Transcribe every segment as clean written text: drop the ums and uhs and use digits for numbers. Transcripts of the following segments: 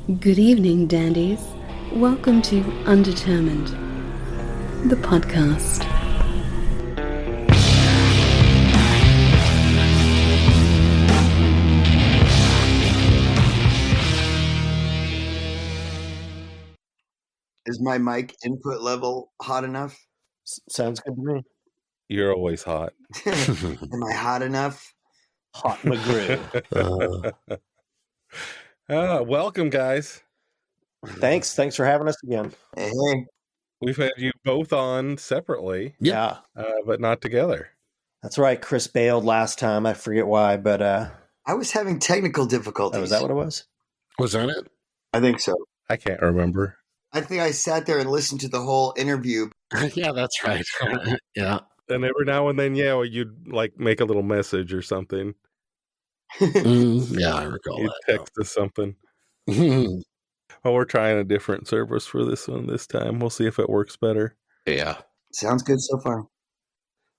Good evening, dandies. Welcome to Undetermined, the podcast. Is my mic input level hot enough? Sounds good to me. You're always hot. Am I hot enough? Hot McGrew. Welcome, guys. Thanks for having us again. Hey. We've had you both on separately, Yeah, but not together. that's right. Chris bailed last time. I forget why, but I was having technical difficulties. was that what it was? Was that it? I think so. I can't remember. I think I sat there and listened to the whole interview. Yeah, that's right. Yeah. And every now and then, you'd like make a little message or something. Yeah, I recall You'd that. text us something. Yeah. Well, we're trying a different service for this one this time. We'll see if it works better. Sounds good so far.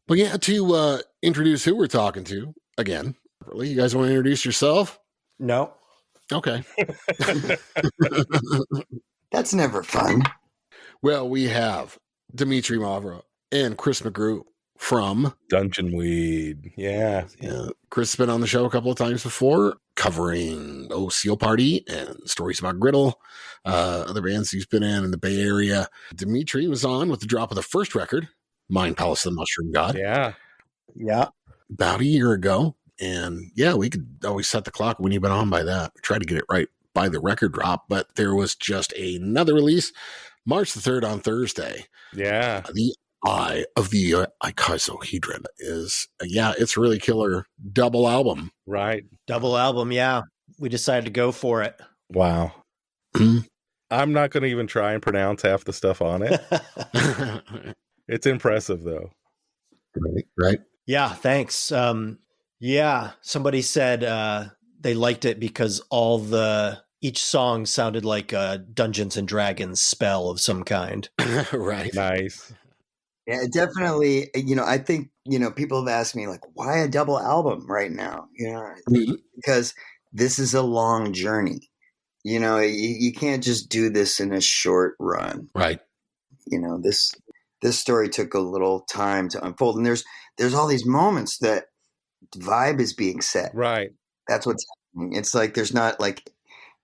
But yeah, to introduce who we're talking to again, you guys want to introduce yourself? No. Okay. That's never fun. Well, we have Dimitri Mavra and Chris McGrew from Dungeon Weed. Yeah. Chris has been on the show a couple of times before, covering Seal Party and Stories About Griddle, other bands he's been in the Bay Area. Dimitri was on with the drop of the first record, Mind Palace of the Mushroom God. Yeah. Yeah. About a year ago. And yeah, we could always set the clock when you've been on by that. Try to get it right by the record drop, but there was just another release, March the 3rd on Thursday. Yeah. The Eye of the Icosahedron is, it's a really killer double album. Right. Double album. Yeah. We decided to go for it. Wow. I'm not going to even try and pronounce half the stuff on it. It's impressive, though. Right. Yeah. Thanks. Somebody said they liked it because each song sounded like a Dungeons and Dragons spell of some kind. Right. Nice. Yeah, it definitely, I think, people have asked me, like, why a double album right now? Because this is a long journey. You can't just do this in a short run. Right. This story took a little time to unfold. And there's all these moments that vibe is being set. Right. That's what's happening. It's like there's not like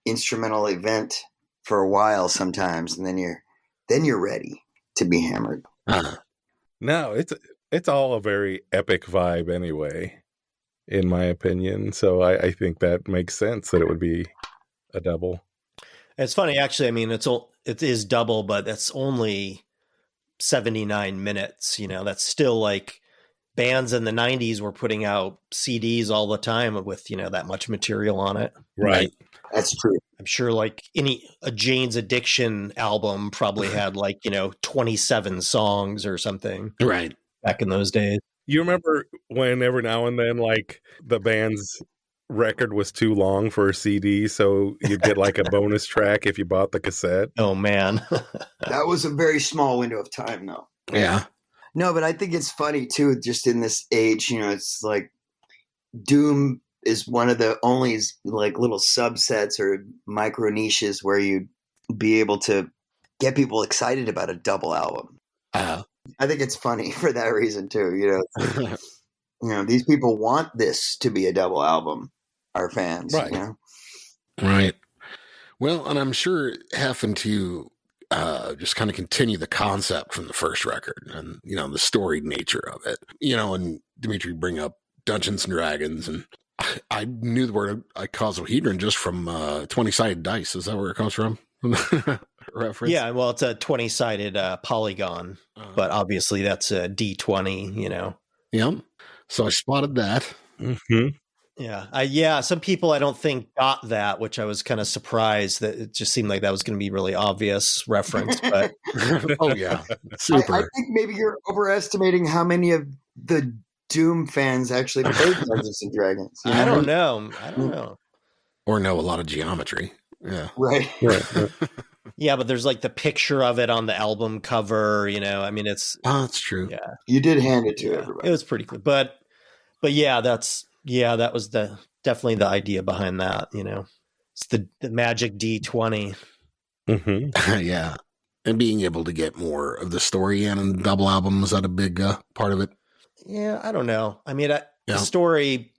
instrumental event for a while sometimes, and then you're ready to be hammered. No, it's all a very epic vibe anyway, in my opinion. So I think that makes sense that it would be a double. It's funny, actually. I mean, it is double, but that's only 79 minutes. That's still like bands in the 90s were putting out CDs all the time with, that much material on it. Right. That's true. I'm sure like a Jane's Addiction album probably had 27 songs or something. Right. Back in those days. You remember when every now and then, like, the band's record was too long for a CD, so you'd get like a bonus track if you bought the cassette? Oh, man. That was a very small window of time, though. Yeah. No, but I think it's funny, too, just in this age, it's like Doom is one of the only like little subsets or micro niches where you'd be able to get people excited about a double album. I think it's funny for that reason, too. These people want this to be a double album, our fans. Right. Right. Well, and I'm sure having to just kind of continue the concept from the first record and, the storied nature of it, and Dimitri bring up Dungeons and Dragons, and I knew the word icosahedron just from 20-sided dice. Is that where it comes from? Reference? Yeah, well, it's a 20-sided polygon, but obviously that's a D20, Yeah. So I spotted that. Mm-hmm. Yeah. Some people I don't think got that, which I was kind of surprised that it just seemed like that was going to be really obvious reference. But oh yeah, super. I think maybe you're overestimating how many of the Doom fans actually played Dungeons and Dragons. I don't know. Or know a lot of geometry. Yeah. Right. Yeah, but there's like the picture of it on the album cover, I mean, it's... Oh, that's true. Yeah. You did hand it to everybody. It was pretty cool. But yeah, that was definitely the idea behind that, It's the magic D20. Mm-hmm. Yeah. And being able to get more of the story in the double album, is that a big part of it? Yeah, I don't know. I mean, the story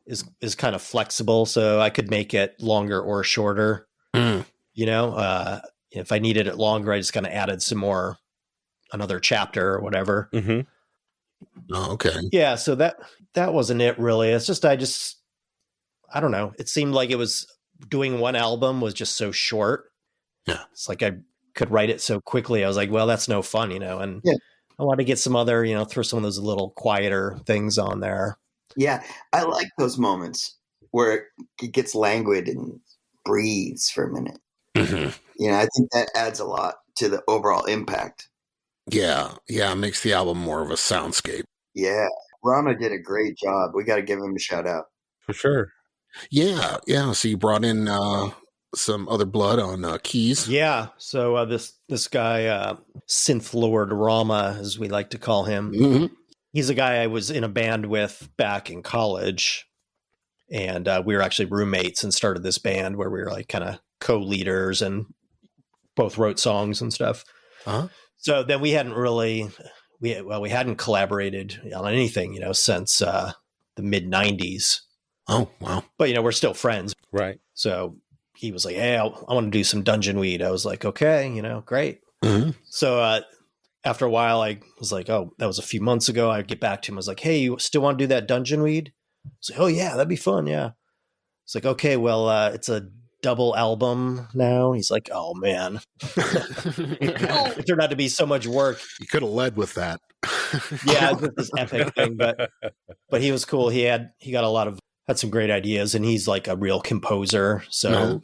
is kind of flexible, so I could make it longer or shorter. You know, if I needed it longer, I just kind of added another chapter or whatever. Mm-hmm. Oh, okay. Yeah, so that wasn't it really. It's just I don't know. It seemed like it was doing one album was just so short. Yeah, it's like I could write it so quickly. I was like, well, that's no fun, you know. And I want to get some other, you know, throw some of those little quieter things on there. Yeah, I like those moments where it gets languid and breathes for a minute. Mm-hmm. You know, I think that adds a lot to the overall impact. Yeah, it makes the album more of a soundscape. Yeah, Rama did a great job. We got to give him a shout out. For sure. Yeah. So you brought in some other blood on keys. Yeah. So this guy, Synth Lord Rama, as we like to call him, Mm-hmm. he's a guy I was in a band with back in college, and we were actually roommates and started this band where we were like kind of co-leaders and both wrote songs and stuff. Uh-huh. So then we hadn't collaborated on anything, you know, since the mid 90s. Oh, wow. But, you know, we're still friends. Right. So he was like, hey, I want to do some Dungeon Weed. I was like, okay, you know, great. Mm-hmm. So after a while, I was like, oh, that was a few months ago. I'd get back to him. I was like, hey, you still want to do that Dungeon Weed? I was like, oh, yeah, that'd be fun. Yeah. It's like, okay, well, it's a double album now. He's like, oh, man. It turned out to be so much work. You could have led with that. Yeah, this epic thing. But he was cool. He had some great ideas, and he's like a real composer. So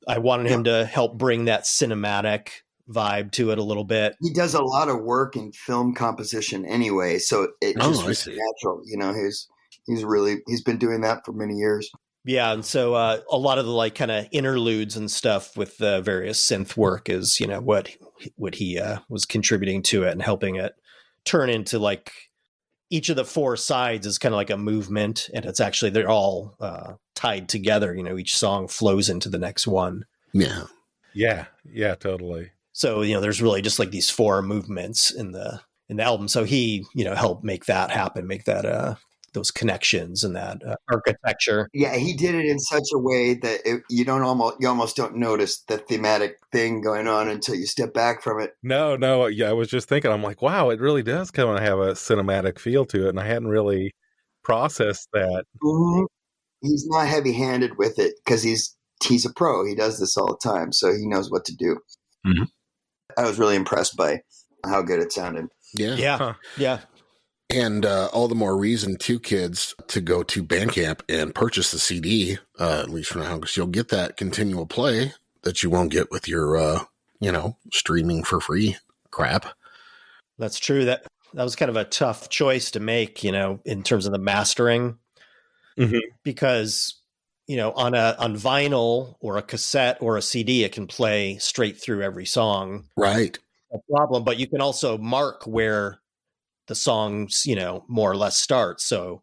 I wanted him to help bring that cinematic vibe to it a little bit. He does a lot of work in film composition anyway, so it just was natural. You know, he's been doing that for many years. Yeah, and so a lot of the like kind of interludes and stuff with the various synth work is, you know, what he was contributing to it and helping it turn into like each of the four sides is kind of like a movement, and it's actually they're all tied together. You know, each song flows into the next one. Yeah, totally. So, you know, there's really just like these four movements in the album. So he, you know, helped make that happen, make that those connections and that architecture. Yeah, he did it in such a way that you almost don't notice the thematic thing going on until you step back from it. No. Yeah, I was just thinking, I'm like, wow, it really does kind of have a cinematic feel to it, and I hadn't really processed that. Mm-hmm. He's not heavy-handed with it because he's a pro. He does this all the time, so he knows what to do. Mm-hmm. I was really impressed by how good it sounded. Yeah. And all the more reason, too, kids, to go to Bandcamp and purchase the CD, at least for now, because you'll get that continual play that you won't get with your, streaming for free crap. That's true. That was kind of a tough choice to make, you know, in terms of the mastering, because, you know, on vinyl or a cassette or a CD, it can play straight through every song. Right. No problem. But you can also mark where the songs, you know, more or less start. So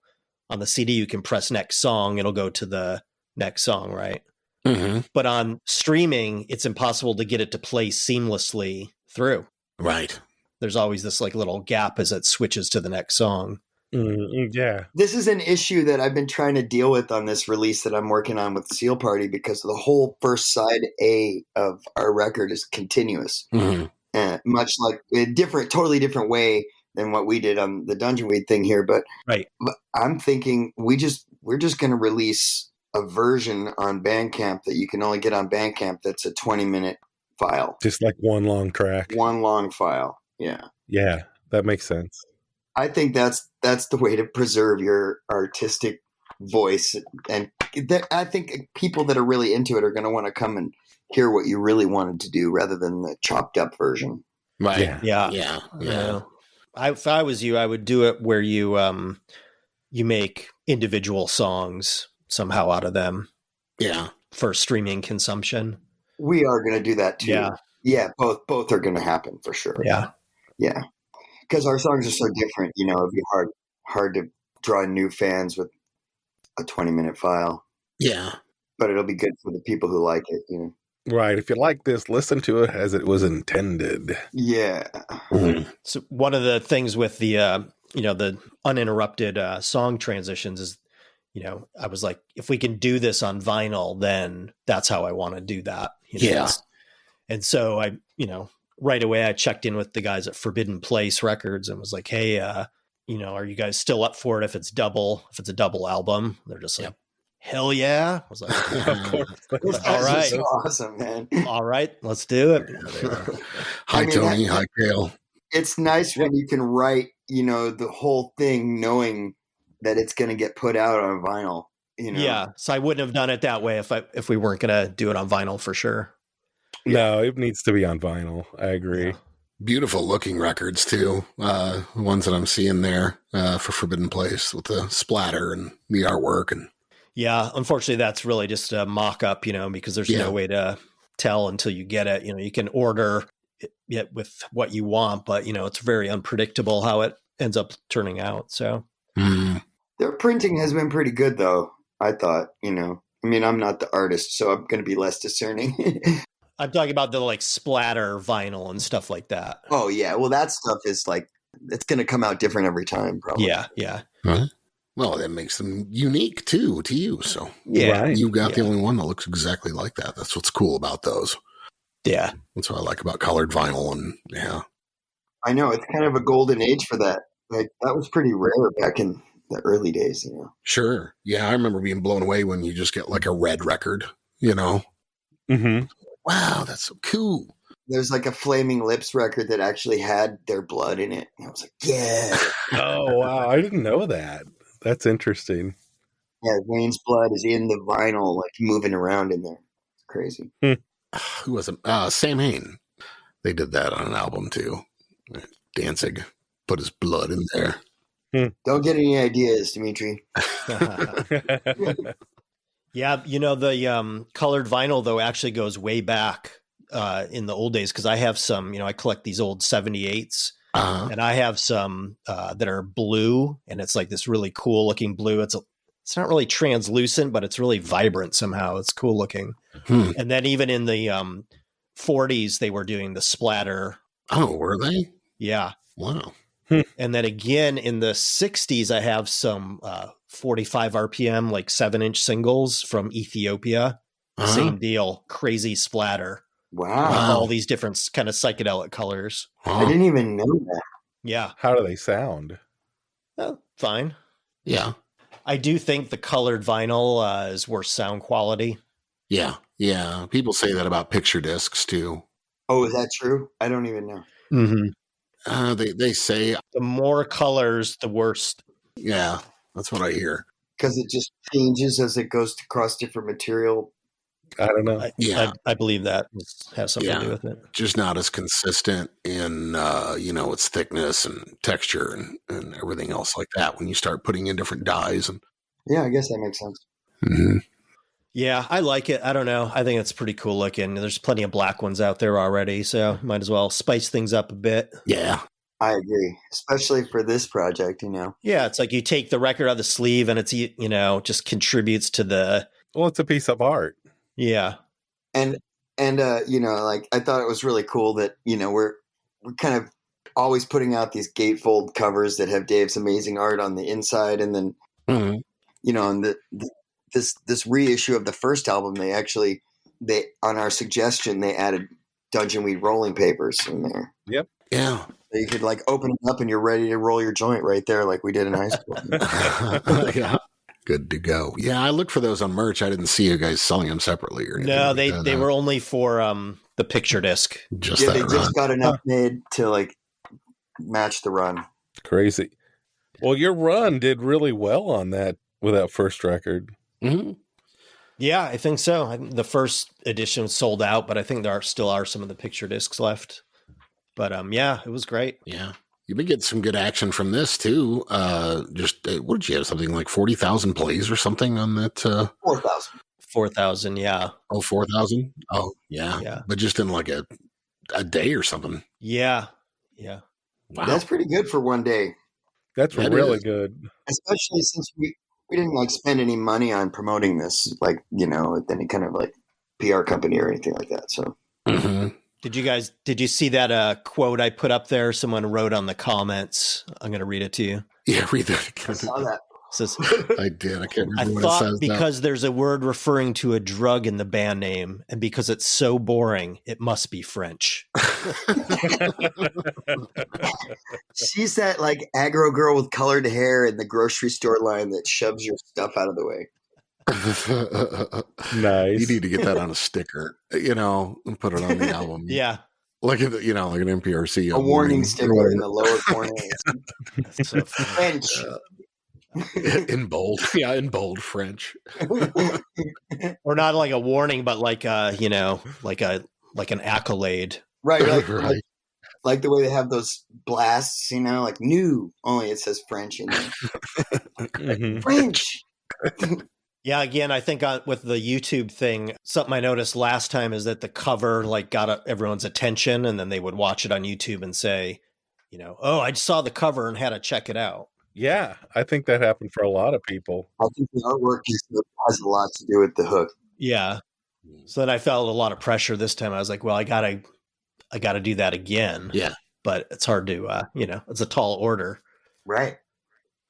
on the CD, you can press next song. It'll go to the next song, right? Mm-hmm. But on streaming, it's impossible to get it to play seamlessly through. Right. There's always this like little gap as it switches to the next song. Yeah. This is an issue that I've been trying to deal with on this release that I'm working on with Seal Party, because the whole first side A of our record is continuous. Mm-hmm. Much like a totally different way than what we did on the Dungeon Weed thing here. But I'm thinking we're just going to release a version on Bandcamp that you can only get on Bandcamp. That's a 20-minute file. Just like one long track. One long file. Yeah. Yeah, that makes sense. I think that's the way to preserve your artistic voice. And I think people that are really into it are going to want to come and hear what you really wanted to do rather than the chopped up version. Right. Yeah. If I was you, I would do it where you make individual songs somehow out of them. Yeah. For streaming consumption. We are going to do that too. Yeah. Yeah. Both are going to happen for sure. Yeah. Yeah. Because our songs are so different, you know, it'd be hard to draw new fans with a 20-minute file. Yeah. but it'll be good for the people who like it, you know. Right. If you like this, listen to it as it was intended. Yeah. So one of the things with the, the uninterrupted song transitions is, I was like, if we can do this on vinyl, then that's how I want to do that. Yeah. And so I, right away I checked in with the guys at Forbidden Place Records and was like, hey, are you guys still up for it if it's a double album? They're just like, hell yeah. I was like, of course. All right. So awesome, man. All right, let's do it. Hi, Tony. Hi, Kale. It's nice when you can write, the whole thing knowing that it's going to get put out on vinyl, Yeah. So I wouldn't have done it that way if we weren't going to do it on vinyl for sure. No, it needs to be on vinyl. I agree. Yeah. Beautiful looking records too. The ones that I'm seeing there for Forbidden Place with the splatter and the artwork. And yeah, unfortunately, that's really just a mock-up, because there's no way to tell until you get it. You can order it with what you want, but, it's very unpredictable how it ends up turning out. So their printing has been pretty good, though, I thought, I'm not the artist, so I'm going to be less discerning. I'm talking about the splatter vinyl and stuff like that. Oh, yeah. Well, that stuff is it's going to come out different every time, probably. Yeah, yeah. Huh? Well, that makes them unique too to you. So yeah, you got the only one that looks exactly like that. That's what's cool about those. Yeah, that's what I like about colored vinyl. And I know it's kind of a golden age for that. That was pretty rare back in the early days. Sure, yeah, I remember being blown away when you just get a red record. Mm-hmm. Wow, that's so cool. There's a Flaming Lips record that actually had their blood in it. And I was like, yeah. Oh wow, I didn't know that. That's interesting. Yeah, Wayne's blood is in the vinyl, moving around in there. It's crazy. Who was it? Sam Hain. They did that on an album too. Danzig put his blood in there. Don't get any ideas, Dimitri. Yeah, the colored vinyl though actually goes way back in the old days because I have some. I collect these old 78s. And I have some that are blue, and it's this really cool looking blue. It's not really translucent, but it's really vibrant somehow. It's cool looking. And then even in the 40s, they were doing the splatter. Oh, were they? Yeah. Wow. And then again in the 60s, I have some 45 RPM, 7-inch singles from Ethiopia. Same deal. Crazy splatter. Wow. All these different kind of psychedelic colors. I didn't even know that. Yeah. How do they sound? Fine. Yeah. I do think the colored vinyl is worse sound quality. Yeah. Yeah. People say that about picture discs too. Oh, is that true? I don't even know. Mm-hmm. They say the more colors, the worse. Yeah. That's what I hear. Because it just changes as it goes across different material. I don't know. I believe that has something to do with it. Just not as consistent in, its thickness and texture and everything else like that when you start putting in different dyes. And yeah, I guess that makes sense. Mm-hmm. Yeah, I like it. I don't know. I think it's pretty cool looking. There's plenty of black ones out there already, so might as well spice things up a bit. Yeah. I agree, especially for this project, Yeah, it's you take the record out of the sleeve and it's, just contributes to the... Well, it's a piece of art. Yeah. And I thought it was really cool that, we're kind of always putting out these gatefold covers that have Dave's amazing art on the inside. And then, and this reissue of the first album, they on our suggestion, they added Dungeon Weed rolling papers in there. Yep. Yeah. So you could open it up and you're ready to roll your joint right there like we did in high school. Yeah. Good to go. Yeah, I looked for those on merch. I didn't see you guys selling them separately or anything. No, they were only for the picture disc. They just got enough made to match the run. Crazy. Well, your run did really well on that with that first record. Mm-hmm. Yeah, I think so. The first edition sold out, but I think there still are some of the picture discs left. But yeah, it was great. Yeah. You've been getting some good action from this too. What did you have? Something like 40,000 plays or something on that? 4,000. 4,000, yeah. Oh, 4,000? Oh, yeah. Yeah. But just in a day or something. Yeah. Yeah. Wow. That's pretty good for one day. That's That really is good. Especially since We didn't like spend any money on promoting this, like, with any kind of like PR company or anything like that. So Did you see that quote I put up there? Someone wrote on the comments. I'm going to read it to you. Yeah, read that. I saw that. Says, I did. I can't remember I what thought it says. because there's a word referring to a drug in the band name, and because it's so boring, it must be French. She's that like aggro girl with colored hair in the grocery store line that shoves your stuff out of the way. Nice. You need to get that on a sticker, and put it on the album. Yeah. Like like an NPRC. A warning sticker in the lower corner. So French. In bold. Yeah, in bold French. or not like a warning, but like like an accolade. Right. Right. Like the way they have those blasts, like new, only it says French in there. French. Yeah, again, I think with the YouTube thing, something I noticed last time is that the cover like got everyone's attention, and then they would watch it on YouTube and say, oh, I just saw the cover and had to check it out. Yeah, I think that happened for a lot of people. I think the artwork has a lot to do with the hook. Yeah. So then I felt a lot of pressure this time. I was like, well, I gotta do that again. Yeah. But it's hard to, it's a tall order. Right.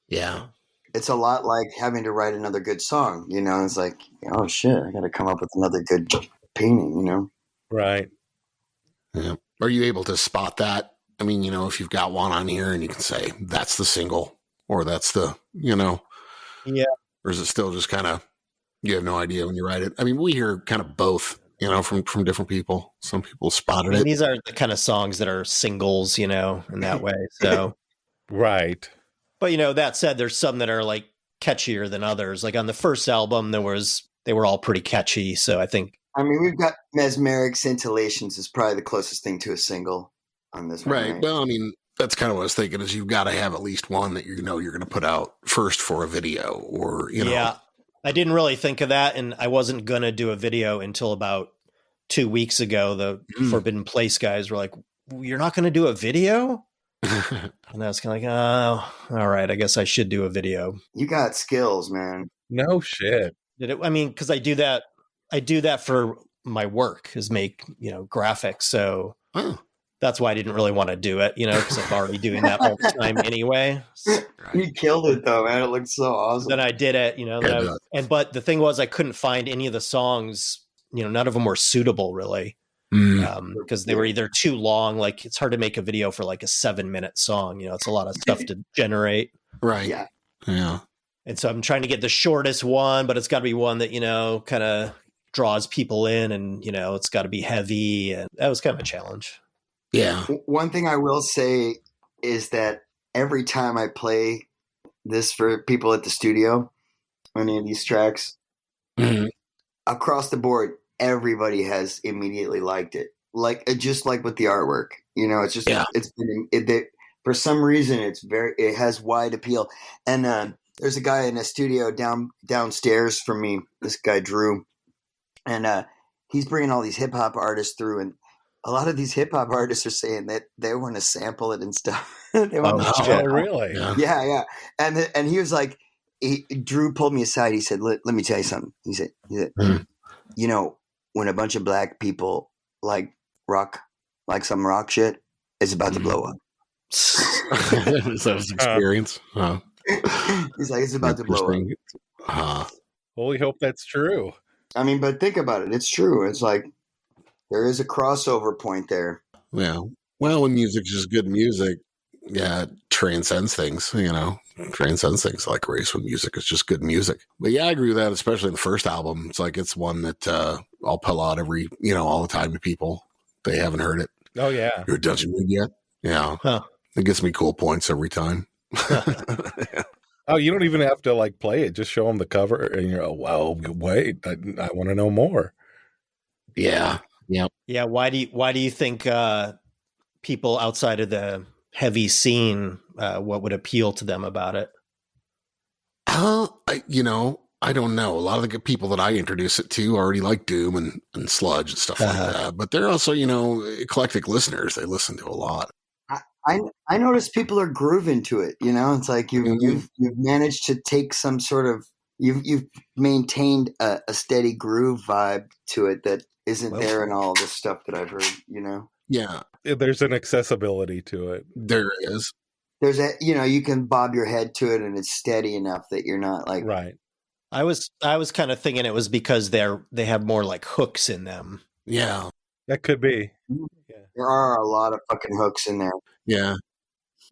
Yeah. It's a lot like having to write another good song, it's like, oh shit, I got to come up with another good painting, Right. Yeah. Are you able to spot that? I mean, if you've got one on here and you can say that's the single or that's the, Yeah. Or is it still just kind of, you have no idea when you write it? I mean, we hear kind of both, from different people. Some people spotted it. These are the kind of songs that are singles, in that way. So, Right. but that said, there's some that are like catchier than others. Like on the first album, they were all pretty catchy. So I think. I mean, we've got Mesmeric Scintillations is probably the closest thing to a single on this one. Right. Well, I mean, that's kind of what I was thinking is you've got to have at least one that you're going to put out first for a video or, Yeah, I didn't really think of that. And I wasn't going to do a video until about 2 weeks ago. The Forbidden Place guys were like, you're not going to do a video? And I was kind of like, oh, all right, I guess I should do a video. You got skills, man. No shit. Because I do that for my work is make, graphics. So that's why I didn't really want to do it, because I'm already doing that all the time anyway. You killed it though, man. It looked so awesome. Then I did it, but the thing was I couldn't find any of the songs, none of them were suitable really. Because they were either too long, like it's hard to make a video for like a 7-minute song, it's a lot of stuff to generate. Right. Yeah. And so I'm trying to get the shortest one, but it's got to be one that, kind of draws people in and, it's got to be heavy. And that was kind of a challenge. Yeah. One thing I will say is that every time I play this for people at the studio, any of these tracks, across the board, everybody has immediately liked it. Like, just like with the artwork, it's just, for some reason, it has wide appeal. And, there's a guy in a studio downstairs from me, this guy, Drew, and, he's bringing all these hip hop artists through, and a lot of these hip hop artists are saying that they want to sample it and stuff. They want Really? Yeah. And he was like, Drew pulled me aside. He said, let me tell you something. He said, when a bunch of black people like some rock shit, it's about to blow up. Is that his experience? He's like, it's about to blow up. Well, we hope that's true. I mean, but think about it. It's true. It's like there is a crossover point there. Yeah. Well, when music's just good music, it transcends things, transcends things like race when music is just good music. But yeah, I agree with that, especially in the first album. It's like it's one that I'll pull out all the time to people. They haven't heard it. Oh, yeah. You're Dungeon Mood yet? Yeah. Huh. It gets me cool points every time. Yeah. Oh, you don't even have to like play it. Just show them the cover and you're, oh, wow, wait, I want to know more. Yeah. Yeah. Yeah. Why do you think people outside of the heavy scene, what would appeal to them about it? I don't know. A lot of the people that I introduce it to already like Doom and Sludge and stuff like that. But they're also, eclectic listeners. They listen to a lot. I notice people are grooving to it. It's like you've managed to take some sort of you've maintained a steady groove vibe to it that isn't there in all this stuff that I've heard, you know? Yeah. There's an accessibility to it. There is. There's a, you know, you can bob your head to it and it's steady enough that you're not like, Right. I was kind of thinking it was because they have more like hooks in them. Yeah. That could be. Yeah. There are a lot of fucking hooks in there. Yeah.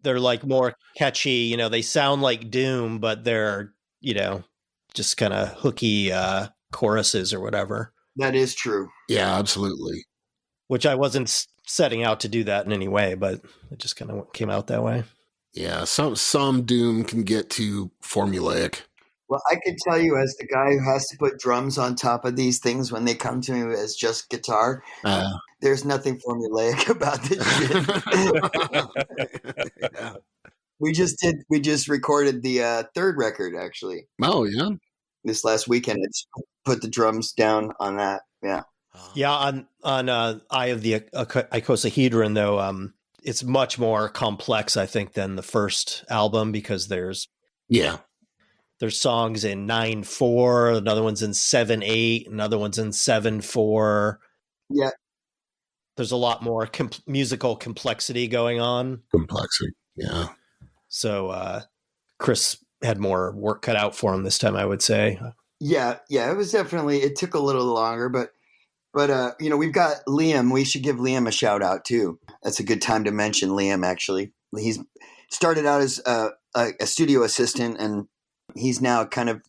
They're like more catchy, you know, they sound like Doom, but they're, you know, just kind of hooky choruses or whatever. That is true. Yeah, absolutely. Which I wasn't setting out to do that in any way, but it just kind of came out that way. Yeah, some Doom can get too formulaic. Well, I could tell you as the guy who has to put drums on top of these things when they come to me as just guitar, there's nothing formulaic about this shit. Yeah. We just recorded the third record, actually. Oh, yeah? This last weekend. It's put the drums down on that. Yeah. Yeah, on Eye of the Icosahedron, though, it's much more complex, I think, than the first album because there's songs in 9/4, another one's in 7/8, another one's in 7/4. Yeah. There's a lot more musical complexity going on. Complexity, yeah. So Chris had more work cut out for him this time, I would say. Yeah, it was definitely, it took a little longer, but you know, we've got Liam. We should give Liam a shout out too. That's a good time to mention Liam, actually. He's started out as a studio assistant, and he's now kind of,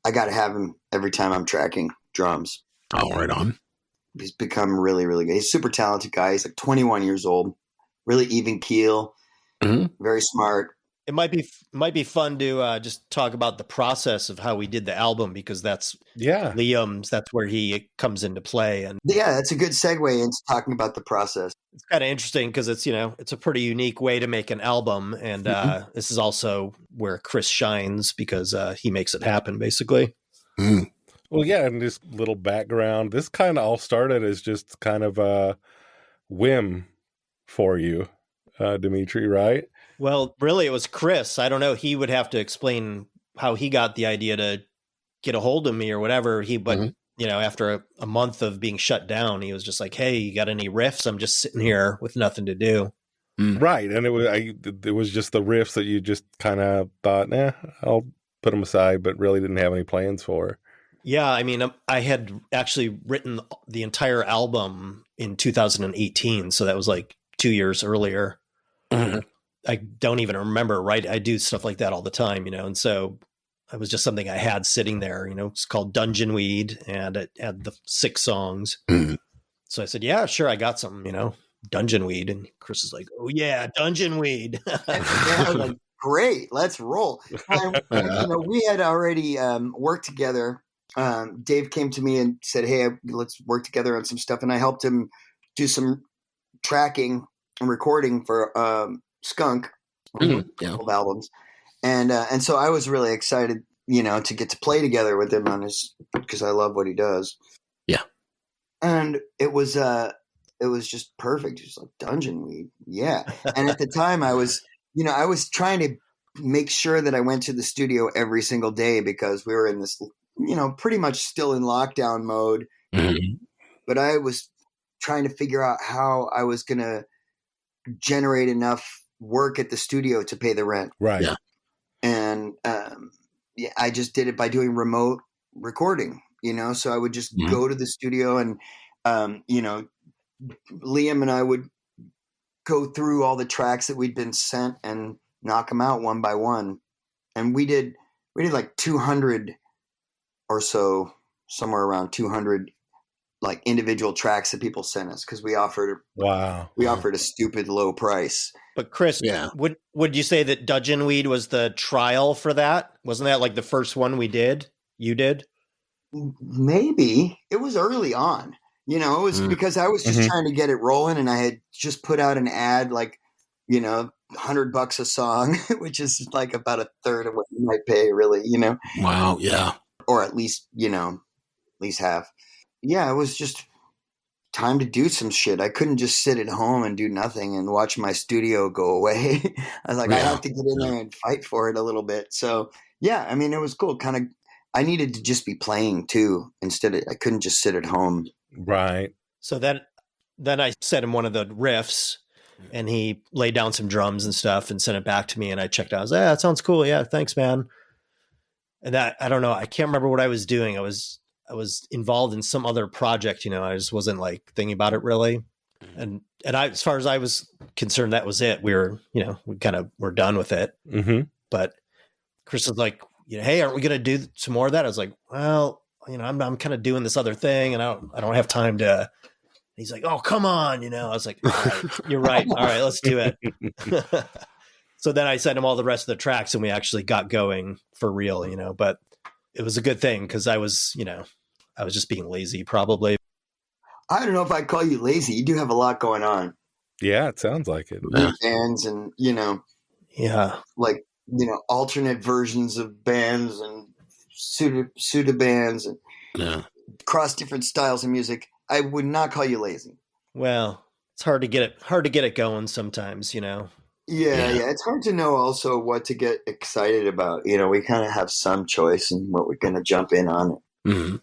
I got to have him every time I'm tracking drums. Oh, right on. He's become really, really good. He's a super talented guy. He's like 21 years old, really even keel, very smart. It might be fun to just talk about the process of how we did the album, because that's Liam's. That's where he comes into play, and that's a good segue into talking about the process. It's kind of interesting because it's, you know, it's a pretty unique way to make an album, and this is also where Chris shines because he makes it happen, basically. Mm. Well, yeah, and just little background. This kind of all started as just kind of a whim for you, Dimitri, right? Well, really, it was Chris. I don't know. He would have to explain how he got the idea to get a hold of me or whatever. But you know, after a month of being shut down, he was just like, "Hey, you got any riffs? I'm just sitting here with nothing to do." Right, and it was just the riffs that you just kind of thought, I'll put them aside, but really didn't have any plans for. Yeah, I mean, I had actually written the entire album in 2018, so that was like 2 years earlier. I don't even remember, right? I do stuff like that all the time, you know, and so it was just something I had sitting there, you know. It's called Dungeon Weed, and it had the 6 songs. So I said, yeah, sure, I got some, you know, Dungeon Weed. And Chris is like, oh, yeah, Dungeon Weed. Like, great, let's roll. And, you know, we had already worked together. Dave came to me and said, hey, let's work together on some stuff. And I helped him do some tracking and recording for Skunk, old albums. And so I was really excited, you know, to get to play together with him on his, because I love what he does. Yeah. And it was just perfect. Just like Dungeon Weed. Yeah. And at the time I was trying to make sure that I went to the studio every single day because we were in this, you know, pretty much still in lockdown mode. But I was trying to figure out how I was going to generate enough work at the studio to pay the rent. Right. Yeah. And I just did it by doing remote recording, you know, so I would just go to the studio and, you know, Liam and I would go through all the tracks that we'd been sent and knock them out one by one. And we did like 200 or so, somewhere around 200 like individual tracks that people sent us because we offered a stupid low price. But Chris, would you say that Dungeon Weed was the trial for that? Wasn't that like the first one we did? You did? Maybe. It was early on. You know, it was because I was just trying to get it rolling, and I had just put out an ad like, you know, $100 a song, which is like about a third of what you might pay, really, you know? Wow. Yeah. Or at least, you know, at least half. Yeah, it was just time to do some shit. I couldn't just sit at home and do nothing and watch my studio go away. I was like, I have to get in there and fight for it a little bit. So, yeah, I mean, it was cool. Kind I needed to just be playing too. I couldn't just sit at home. Right. So then I sent him one of the riffs, and he laid down some drums and stuff and sent it back to me. And I checked out. I was like, that sounds cool. Yeah, thanks, man. And that, I don't know. I can't remember what I was doing. I was involved in some other project. I just wasn't like thinking about it really. And as far as I was concerned, that was it. We were done with it. Mm-hmm. But Chris was like, hey, aren't we going to do some more of that? I was like, well, I'm kind of doing this other thing, and I don't have time to. He's like, oh, come on. I was like, all right, you're right. All right, let's do it. So then I sent him all the rest of the tracks, and we actually got going for real, but it was a good thing because I was just being lazy probably. I don't know if I'd call you lazy. You do have a lot going on. Yeah, it sounds like it. Bands and, yeah, like, alternate versions of bands and pseudo bands and across different styles of music. I would not call you lazy. Well, it's hard to get it going sometimes, Yeah. It's hard to know also what to get excited about. We kind of have some choice in what we're going to jump in on. Mm-hmm.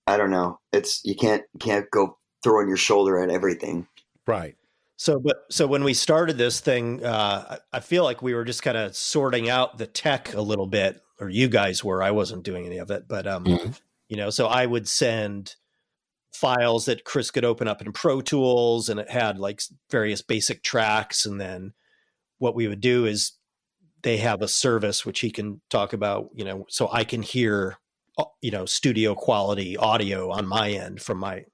I don't know. You can't go throwing your shoulder at everything. Right. So when we started this thing, I feel like we were just kind of sorting out the tech a little bit, or you guys were. I wasn't doing any of it, but so I would send files that Chris could open up in Pro Tools, and it had like various basic tracks. And then what we would do is they have a service which he can talk about, so I can hear, studio quality audio on my end from my,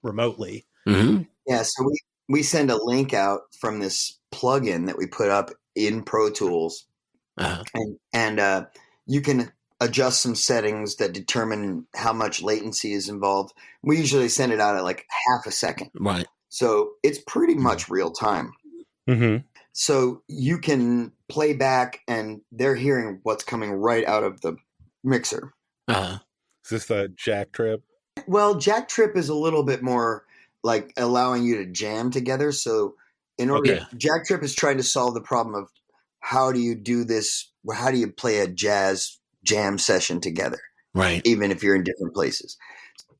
remotely. Mm-hmm. Yeah. So we send a link out from this plugin that we put up in Pro Tools, and you can adjust some settings that determine how much latency is involved. We usually send it out at like half a second. Right. So it's pretty much real time. Mm-hmm. So you can play back and they're hearing what's coming right out of the mixer. Uh-huh. Is this a Jack Trip? Well, Jack Trip is a little bit more like allowing you to jam together. So Jack Trip is trying to solve the problem of how do you do this? How do you play a jazz jam session together? Right. Even if you're in different places.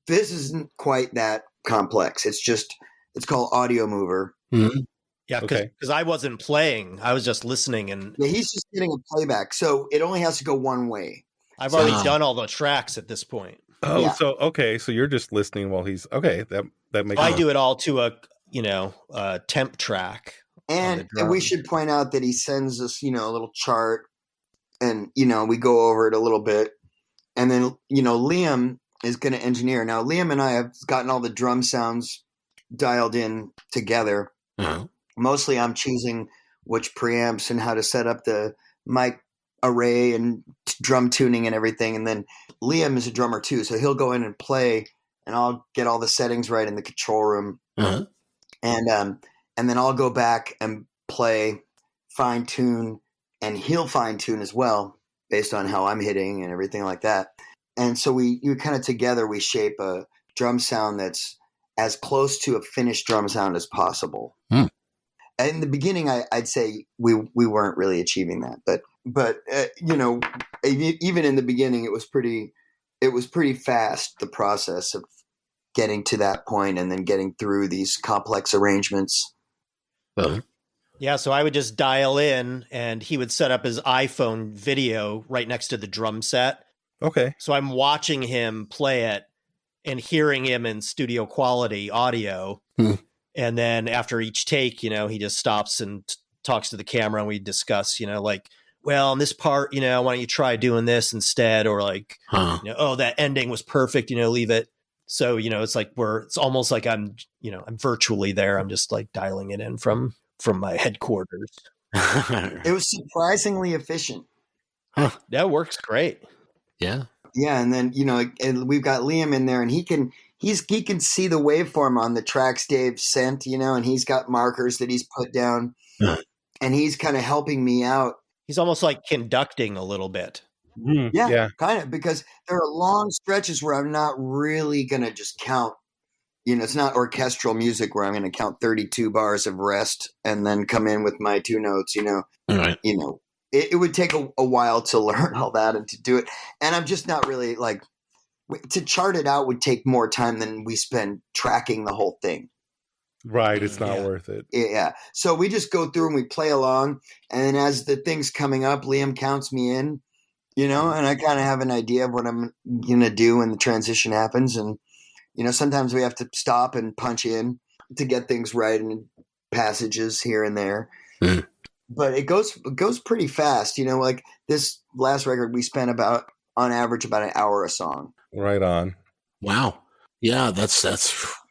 This isn't quite that complex. It's called Audio Mover. Mm-hmm. Yeah, because I wasn't playing. I was just listening. And yeah, he's just getting a playback. So it only has to go one way. I've already done all the tracks at this point. Oh, Yeah. So you're just listening while he's that makes I sense. do it all to a temp track. And we should point out that he sends us, a little chart, and we go over it a little bit. And then, Liam is going to engineer. Now, Liam and I have gotten all the drum sounds dialed in together. Uh-huh. Mostly I'm choosing which preamps and how to set up the mic array and drum tuning and everything. And then Liam is a drummer too. So he'll go in and play, and I'll get all the settings right in the control room. Uh-huh. And then I'll go back and play, fine tune, and he'll fine tune as well based on how I'm hitting and everything like that. And so we kind of together, we shape a drum sound that's as close to a finished drum sound as possible. Hmm. In the beginning, I'd say we weren't really achieving that, but even in the beginning, it was pretty fast, the process of getting to that point and then getting through these complex arrangements. Uh-huh. Yeah, so I would just dial in, and he would set up his iPhone video right next to the drum set. Okay. So I'm watching him play it and hearing him in studio quality audio. Hmm. And then after each take, he just stops and talks to the camera, and we discuss, like, well, on this part, why don't you try doing this instead? Or like, oh, that ending was perfect, leave it. So, it's like it's almost like I'm virtually there. I'm just like dialing it in from my headquarters. It was surprisingly efficient. That works great. Yeah. Yeah. And then, and we've got Liam in there, and he can see the waveform on the tracks Dave sent, and he's got markers that he's put down, and he's kind of helping me out. He's almost like conducting a little bit. Yeah, kind of, because there are long stretches where I'm not really going to just count, it's not orchestral music where I'm going to count 32 bars of rest and then come in with my two notes, Right. it would take a while to learn all that and to do it. And I'm just not really like, to chart it out would take more time than we spend tracking the whole thing. Right. It's not worth it. Yeah. So we just go through and we play along. And then as the thing's coming up, Liam counts me in, you know, and I kind of have an idea of what I'm going to do when the transition happens. And, you know, sometimes we have to stop and punch in to get things right and passages here and there. Mm. But it goes pretty fast. You know, like this last record, we spent on average about an hour a song. Right on. Wow. Yeah, that's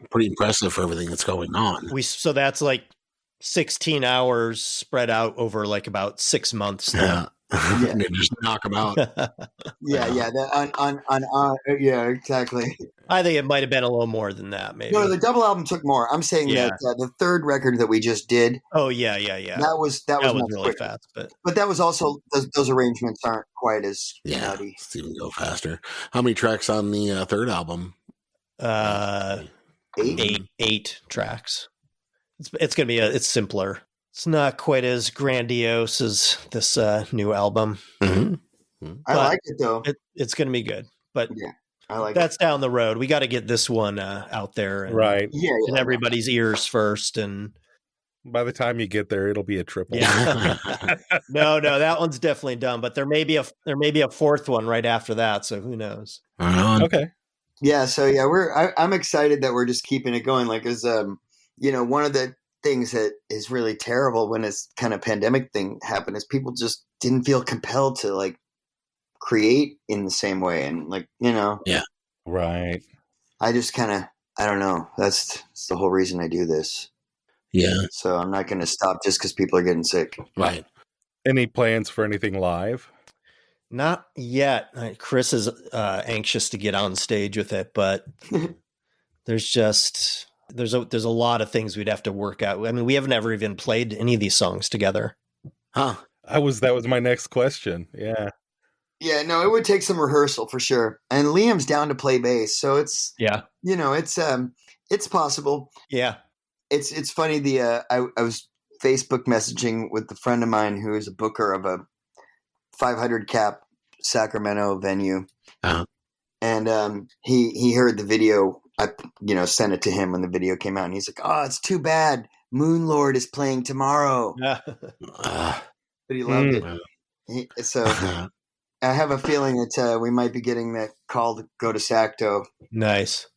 pretty impressive for everything that's going on. So that's like 16 hours spread out over like about 6 months. Now. Yeah. Just knock them out. Yeah. Yeah, exactly. I think it might have been a little more than that, maybe. No, the double album took more. I'm saying that the third record that we just did. Oh yeah. That was really quicker. fast, but that was also those arrangements aren't quite as nutty. Let's even go faster. How many tracks on the third album? 8 tracks. It's gonna be it's simpler. It's not quite as grandiose as this new album. Mm-hmm. I like it though. It's gonna be good, but yeah, I like that's down the road. We got to get this one out there, and, right? in everybody's ears first, and by the time you get there, it'll be a triple. Yeah. no, that one's definitely done. But there may be a fourth one right after that. So who knows? Okay. Yeah. So yeah, I'm excited that we're just keeping it going. Like, as you know, one of the things that is really terrible when this kind of pandemic thing happened is people just didn't feel compelled to like create in the same way, and like, you know, right. I just kind of, I don't know. That's the whole reason I do this. Yeah. So I'm not going to stop just because people are getting sick. Right. Any plans for anything live? Not yet. Chris is anxious to get on stage with it, but there's a lot of things we'd have to work out. I mean, we haven't ever even played any of these songs together. Huh. That was my next question. Yeah. Yeah, no, it would take some rehearsal for sure. And Liam's down to play bass, so it's you know, it's possible. Yeah. It's funny. I was Facebook messaging with a friend of mine who is a booker of a 500 cap Sacramento venue, and he heard the video. I sent it to him when the video came out, and he's like, "Oh, it's too bad. Moon Lord is playing tomorrow," but he loved it. So I have a feeling that we might be getting that call to go to Sacto. Nice.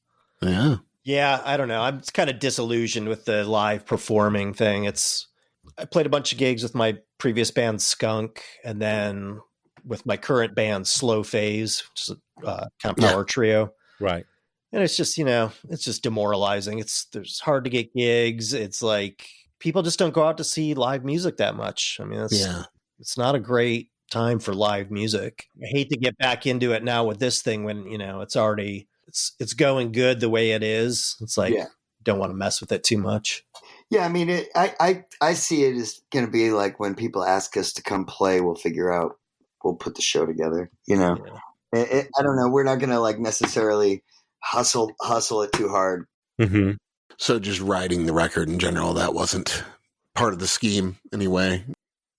Yeah. Yeah, I don't know. I'm kind of disillusioned with the live performing thing. I played a bunch of gigs with my previous band Skunk, and then with my current band Slow Phase, which is a kind of power trio. Right. And it's just, it's just demoralizing. There's hard to get gigs. It's like people just don't go out to see live music that much. I mean, it's not a great time for live music. I hate to get back into it now with this thing when, it's already it's going good the way it is. It's like, don't want to mess with it too much. Yeah, I mean, I see it as going to be like when people ask us to come play, we'll put the show together. I don't know. We're not going to like necessarily hustle it too hard. Mm-hmm. So just writing the record in general, that wasn't part of the scheme anyway.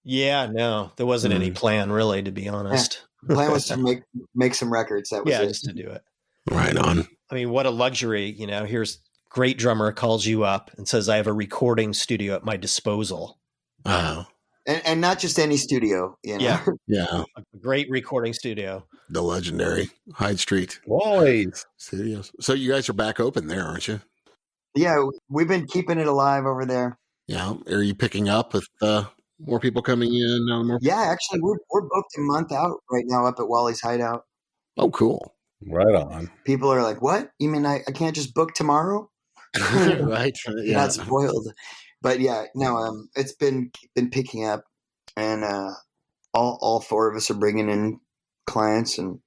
Yeah, no, there wasn't any plan really, to be honest. The plan was to make some records. That was it. Just to do it. Right on. I mean, what a luxury, here's great drummer calls you up and says, I have a recording studio at my disposal. Wow. And not just any studio, Yeah. Yeah. A great recording studio. The legendary Hyde Street Always. Studios. So you guys are back open there, aren't you? Yeah, we've been keeping it alive over there. Yeah. Are you picking up with more people coming in? More? Yeah, actually, we're booked a month out right now up at Wally's Hideout. Oh, cool. Right on. People are like, what? You mean I can't just book tomorrow? Right. Yeah. Not spoiled. But yeah, no, it's been picking up, and all four of us are bringing in clients, and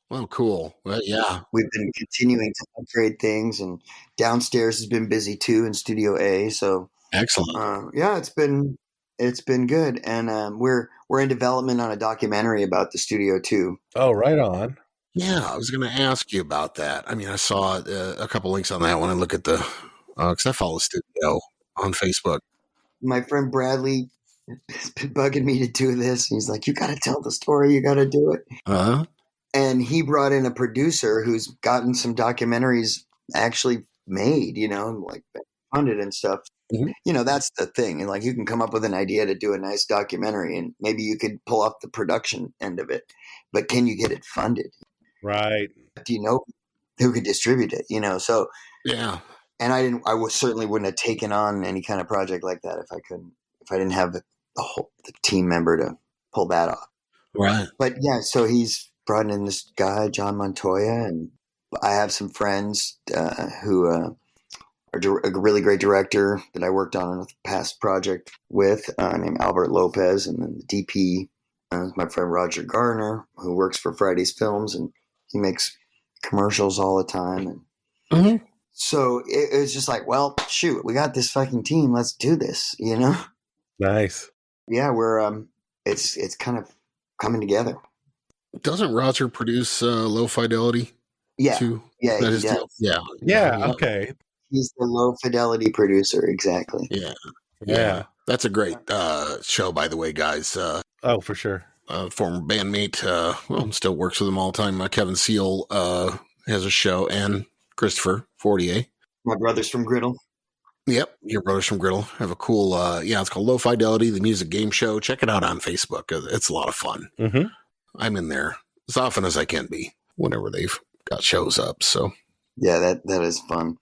well, cool. Well, yeah, we've been continuing to upgrade things, and downstairs has been busy too in Studio A. So excellent. Yeah, it's been good, and we're in development on a documentary about the studio too. Oh, right on. Yeah, I was going to ask you about that. I mean, I saw a couple links on that when I look at because I follow the studio on Facebook. My friend Bradley He's been bugging me to do this. He's like, you got to tell the story. You got to do it. Uh-huh. And he brought in a producer who's gotten some documentaries actually made, like funded and stuff. Mm-hmm. That's the thing. And like, you can come up with an idea to do a nice documentary and maybe you could pull off the production end of it, but can you get it funded? Right. Do you know who could distribute it? So yeah. And I certainly wouldn't have taken on any kind of project like that if I didn't have the team member to pull that off. Right. But yeah, so he's brought in this guy, John Montoya, and I have some friends who are a really great director that I worked on a past project with, named Albert Lopez, and then the DP is my friend Roger Garner, who works for Friday's Films, and he makes commercials all the time. And so it was just like, well, shoot, we got this fucking team. Let's do this, Nice. Yeah, we're it's kind of coming together. Doesn't Roger produce Low Fidelity? Yeah, too? Yeah, That he is does. Yeah. Okay. He's the Low Fidelity producer, exactly. Yeah. That's a great show, by the way, guys. Oh, for sure. Former bandmate, still works with him all the time. Kevin Seal has a show, and Christopher Fortier. My brothers from Griddle. Yep, your brothers from Griddle have a cool, it's called Low Fidelity, the music game show. Check it out on Facebook. It's a lot of fun. Mm-hmm. I'm in there as often as I can be whenever they've got shows up. So yeah, that is fun.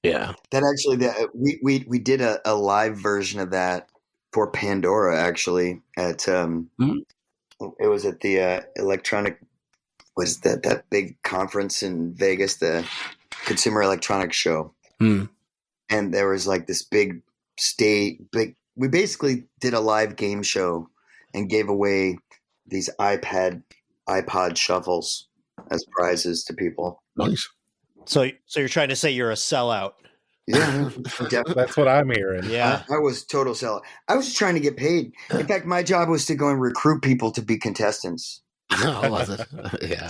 Yeah, that actually we did a live version of that for Pandora actually at it was at the electronic, what is that big conference in Vegas, the Consumer Electronics Show. And there was like this big we basically did a live game show and gave away these iPod shuffles as prizes to people. Nice. So you're trying to say you're a sellout? Yeah, that's what I'm hearing. Yeah, I was total sellout. I was just trying to get paid. In fact, my job was to go and recruit people to be contestants. Yeah.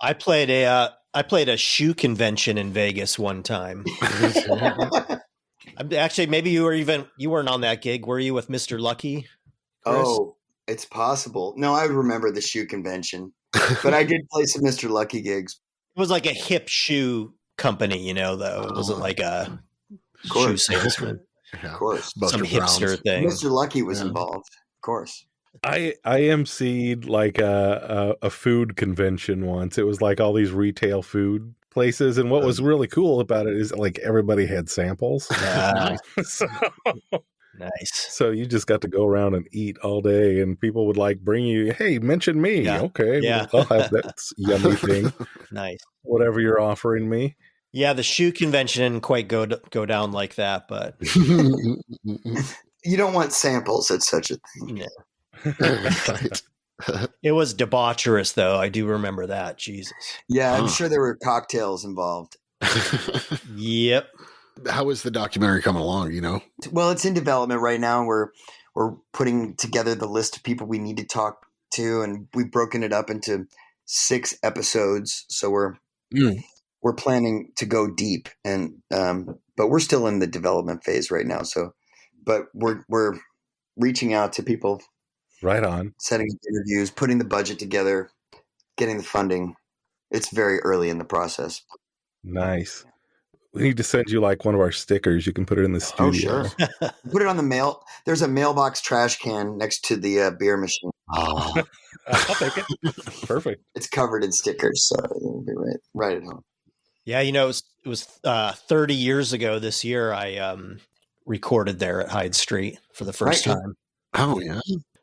I played a shoe convention in Vegas one time. Actually, maybe you weren't on that gig. Were you with Mr. Lucky, Chris? Oh, it's possible. No, I remember the shoe convention, but I did play some Mr. Lucky gigs. It was like a hip shoe company, though. It wasn't like a shoe salesman. Of course. Some hipster thing. Mr. Lucky was involved, of course. I emceed like a food convention once. It was like all these retail food places, and what was really cool about it is like everybody had samples. Nice. So you just got to go around and eat all day, and people would like bring you, hey, mention me. Yeah. Okay, yeah. I'll have that yummy thing. Nice. Whatever you're offering me. Yeah, the shoe convention didn't quite go down like that, but you don't want samples at such a thing. No. It was debaucherous, though. I do remember that. Jesus. Yeah, I'm sure there were cocktails involved. Yep. How is the documentary coming along? Well, it's in development right now. We're putting together the list of people we need to talk to, and we've broken it up into 6 episodes. So we're planning to go deep, and but we're still in the development phase right now. So, but we're reaching out to people. Right on. Setting up interviews, putting the budget together, getting the funding. It's very early in the process. Nice. We need to send you like one of our stickers. You can put it in the studio. Oh, sure. Put it on the mail. There's a mailbox trash can next to the beer machine. Oh. I'll take it. Perfect. It's covered in stickers, so it'll be right at home. Yeah, it was 30 years ago this year. I recorded there at Hyde Street for the first time. Oh yeah.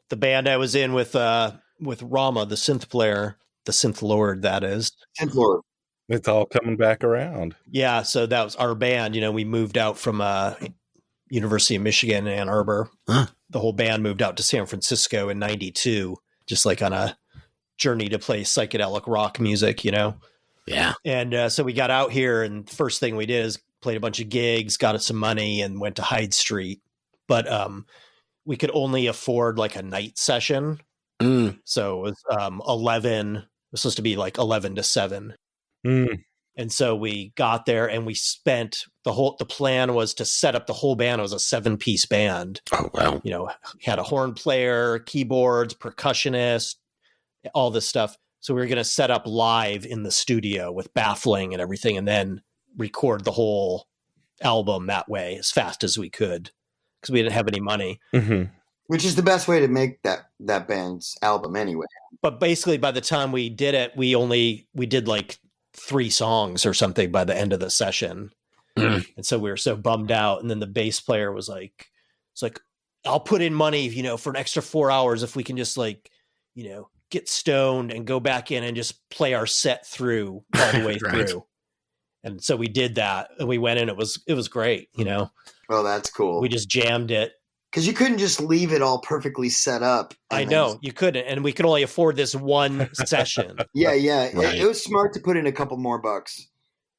The band I was in with Rama, the synth player, the synth lord, that is. Synth lord. It's all coming back around. Yeah, so that was our band. We moved out from University of Michigan in Ann Arbor. Huh. The whole band moved out to San Francisco in '92, just like on a journey to play psychedelic rock music, Yeah. And so we got out here, and the first thing we did is played a bunch of gigs, got us some money, and went to Hyde Street. But we could only afford like a night session. So it was 11. It was supposed to be like 11 to 7. And so we got there and we spent the plan was to set up the whole band. It was a 7-piece band. Oh, wow. You know, had a horn player, keyboards, percussionist, all this stuff. So we were going to set up live in the studio with baffling and everything, and then record the whole album that way as fast as we could because we didn't have any money. Mm-hmm. Which is the best way to make that band's album anyway. But basically, by the time we did it, we did like 3 songs or something by the end of the session. And so we were so bummed out. And then the bass player was like, it's like, I'll put in money, you know, for an extra 4 hours if we can just like, you know, get stoned and go back in and just play our set through all the way Right. through. And so we did that and we went in. It was great. You know, Oh, that's cool. we just jammed it. Because you couldn't just leave it all perfectly set up. I know you couldn't. And we could only afford this one session. Yeah. Right. It was smart to put in a couple more bucks.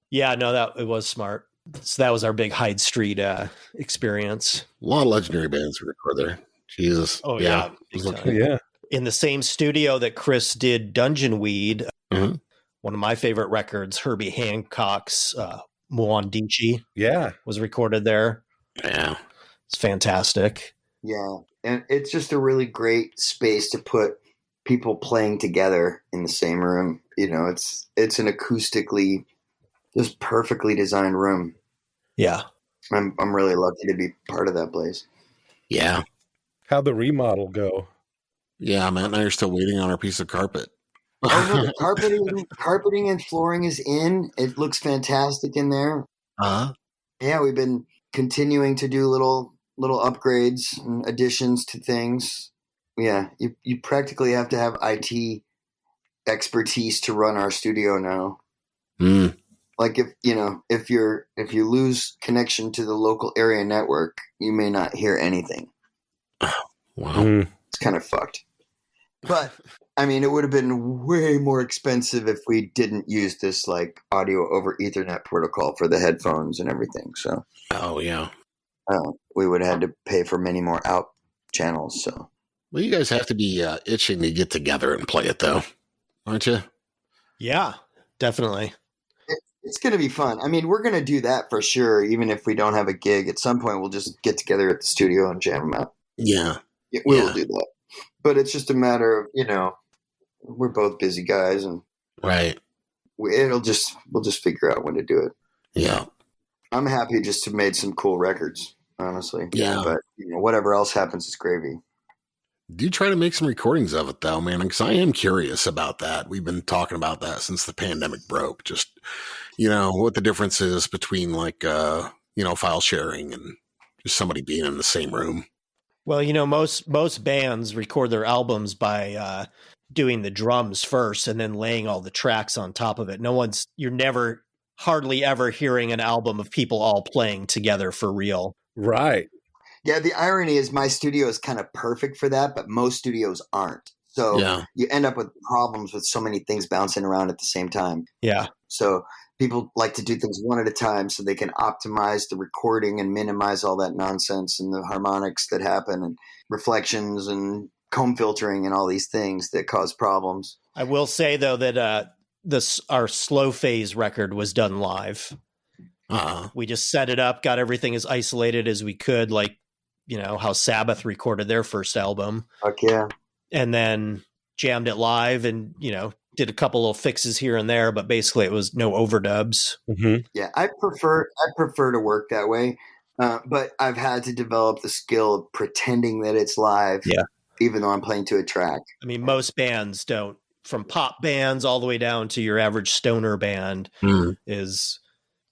Yeah, no, it was smart. So that was our big Hyde Street experience. A lot of legendary bands record there. Jesus. Oh, yeah. Big It was time. Yeah. In the same studio that Chris did Dungeon Weed, Mhm. one of my favorite records, Herbie Hancock's Mwandichi Yeah. was recorded there. Yeah. It's fantastic. Yeah. And it's just a really great space to put people playing together in the same room. You know, it's an acoustically just perfectly designed room. Yeah. I'm really lucky to be part of that place. Yeah. How'd the remodel go? Yeah, Matt and I are still waiting on our piece of carpet. Oh, no, the carpeting and flooring is in. It looks fantastic in there. Uh-huh. Yeah, we've been continuing to do little upgrades and additions to things. Yeah, you practically have to have IT expertise to run our studio now. Mm. Like if you lose connection to the local area network, you may not hear anything. Wow. Mm. It's kind of fucked. But I mean, it would have been way more expensive if we didn't use this like audio over Ethernet protocol for the headphones and everything. So Oh, yeah. we would have had to pay for many more out channels. So Well, you guys have to be itching to get together and play it, though, aren't you? Yeah, definitely. it's going to be fun. I mean, we're going to do that for sure. Even if we don't have a gig, at some point we'll just get together at the studio and jam them out. Yeah. Yeah, we Yeah. will do that. But it's just a matter of, we're both busy guys, and Right. we'll just figure out when to do it. Yeah. I'm happy just to have made some cool records, honestly. Yeah. But whatever else happens is gravy. Do try to make some recordings of it, though, man, because I am curious about that. We've been talking about that since the pandemic broke. Just, what the difference is between like, file sharing and just somebody being in the same room. Well, most bands record their albums by doing the drums first and then laying all the tracks on top of it. You're never hardly ever hearing an album of people all playing together for real. Right. Yeah, the irony is my studio is kind of perfect for that, but most studios aren't. So Yeah. you end up with problems with so many things bouncing around at the same time. Yeah. So people like to do things one at a time so they can optimize the recording and minimize all that nonsense and the harmonics that happen and reflections and comb filtering and all these things that cause problems. I will say though that our Slow Phase record was done live. We just set it up, got everything as isolated as we could, like how Sabbath recorded their first album. Fuck yeah. And then jammed it live and did a couple little fixes here and there, but basically it was no overdubs. Mm-hmm. Yeah, I prefer to work that way, but I've had to develop the skill of pretending that it's live. Yeah. Even though I'm playing to a track. I mean, most bands don't, from pop bands all the way down to your average stoner band, is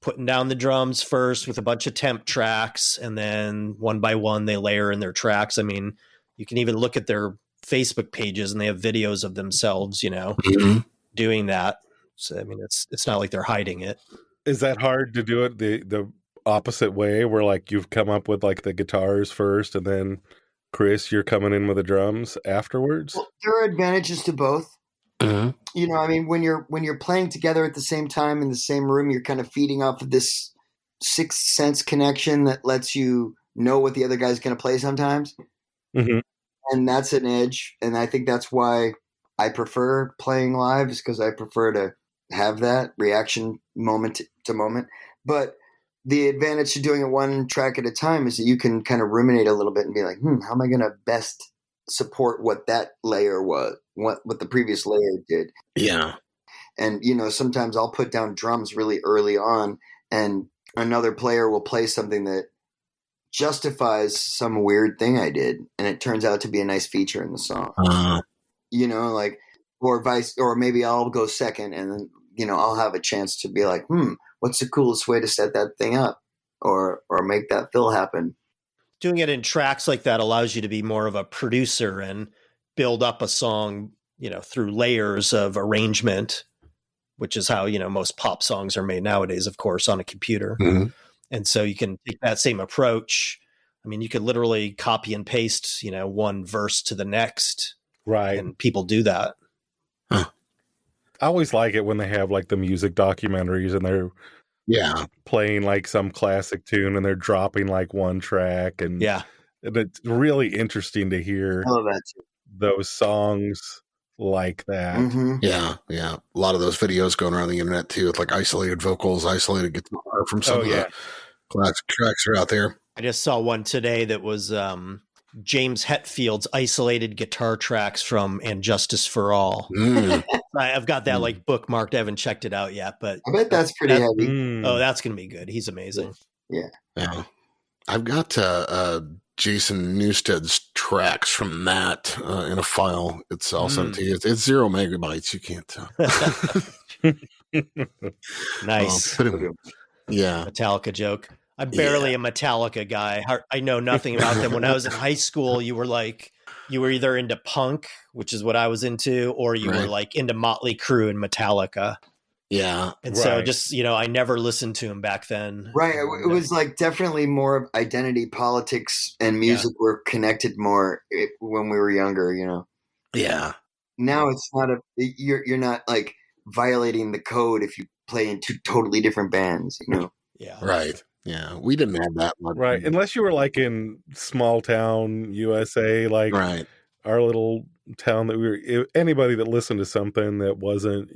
putting down the drums first with a bunch of temp tracks, and then one by one they layer in their tracks. I mean, you can even look at their Facebook pages and they have videos of themselves, doing that. So I mean, it's not like they're hiding it. Is that hard to do it the opposite way, where like you've come up with like the guitars first and then Chris, you're coming in with the drums afterwards? Well, there are advantages to both. Mm-hmm. I mean, when you're playing together at the same time in the same room, you're kind of feeding off of this sixth sense connection that lets you know what the other guy's going to play sometimes. Mm-hmm. And that's an edge. And I think that's why I prefer playing live, is because I prefer to have that reaction moment to moment. But the advantage to doing it one track at a time is that you can kind of ruminate a little bit and be like, how am I going to best support what that layer was, what the previous layer did. Yeah. And, sometimes I'll put down drums really early on and another player will play something that justifies some weird thing I did. And it turns out to be a nice feature in the song, or maybe I'll go second and then, I'll have a chance to be like, what's the coolest way to set that thing up or make that fill happen? Doing it in tracks like that allows you to be more of a producer and build up a song, through layers of arrangement, which is how, most pop songs are made nowadays, of course, on a computer. Mm-hmm. And so you can take that same approach. I mean, you could literally copy and paste, one verse to the next. Right. And people do that. Huh. I always like it when they have like the music documentaries and they're playing like some classic tune and they're dropping like one track. And it's really interesting to hear those songs like that. Mm-hmm. Yeah. A lot of those videos going around the internet too, with like isolated vocals, isolated guitar from some of the classic tracks are out there. I just saw one today that was James Hetfield's isolated guitar tracks from And Justice for All. I've got that like bookmarked. I haven't checked it out yet, but I bet that's pretty heavy. Oh, that's going to be good. He's amazing. Yeah. I've got Jason Newsted's tracks from that in a file. It's also it's 0 megabytes. You can't tell. Nice. Metallica joke. I'm barely a Metallica guy. I know nothing about them. When I was in high school, you were either into punk, which is what I was into, or you were like into Motley Crue and Metallica. Yeah. And so just, I never listened to him back then. Right. It was like definitely more of identity politics and music were connected more when we were younger, Yeah. Now it's not you're not like violating the code if you play in two totally different bands, Yeah. Right. Yeah. We didn't have that much. Right. Unless you were like in small town USA, like our little town that we were, anybody that listened to something that wasn't,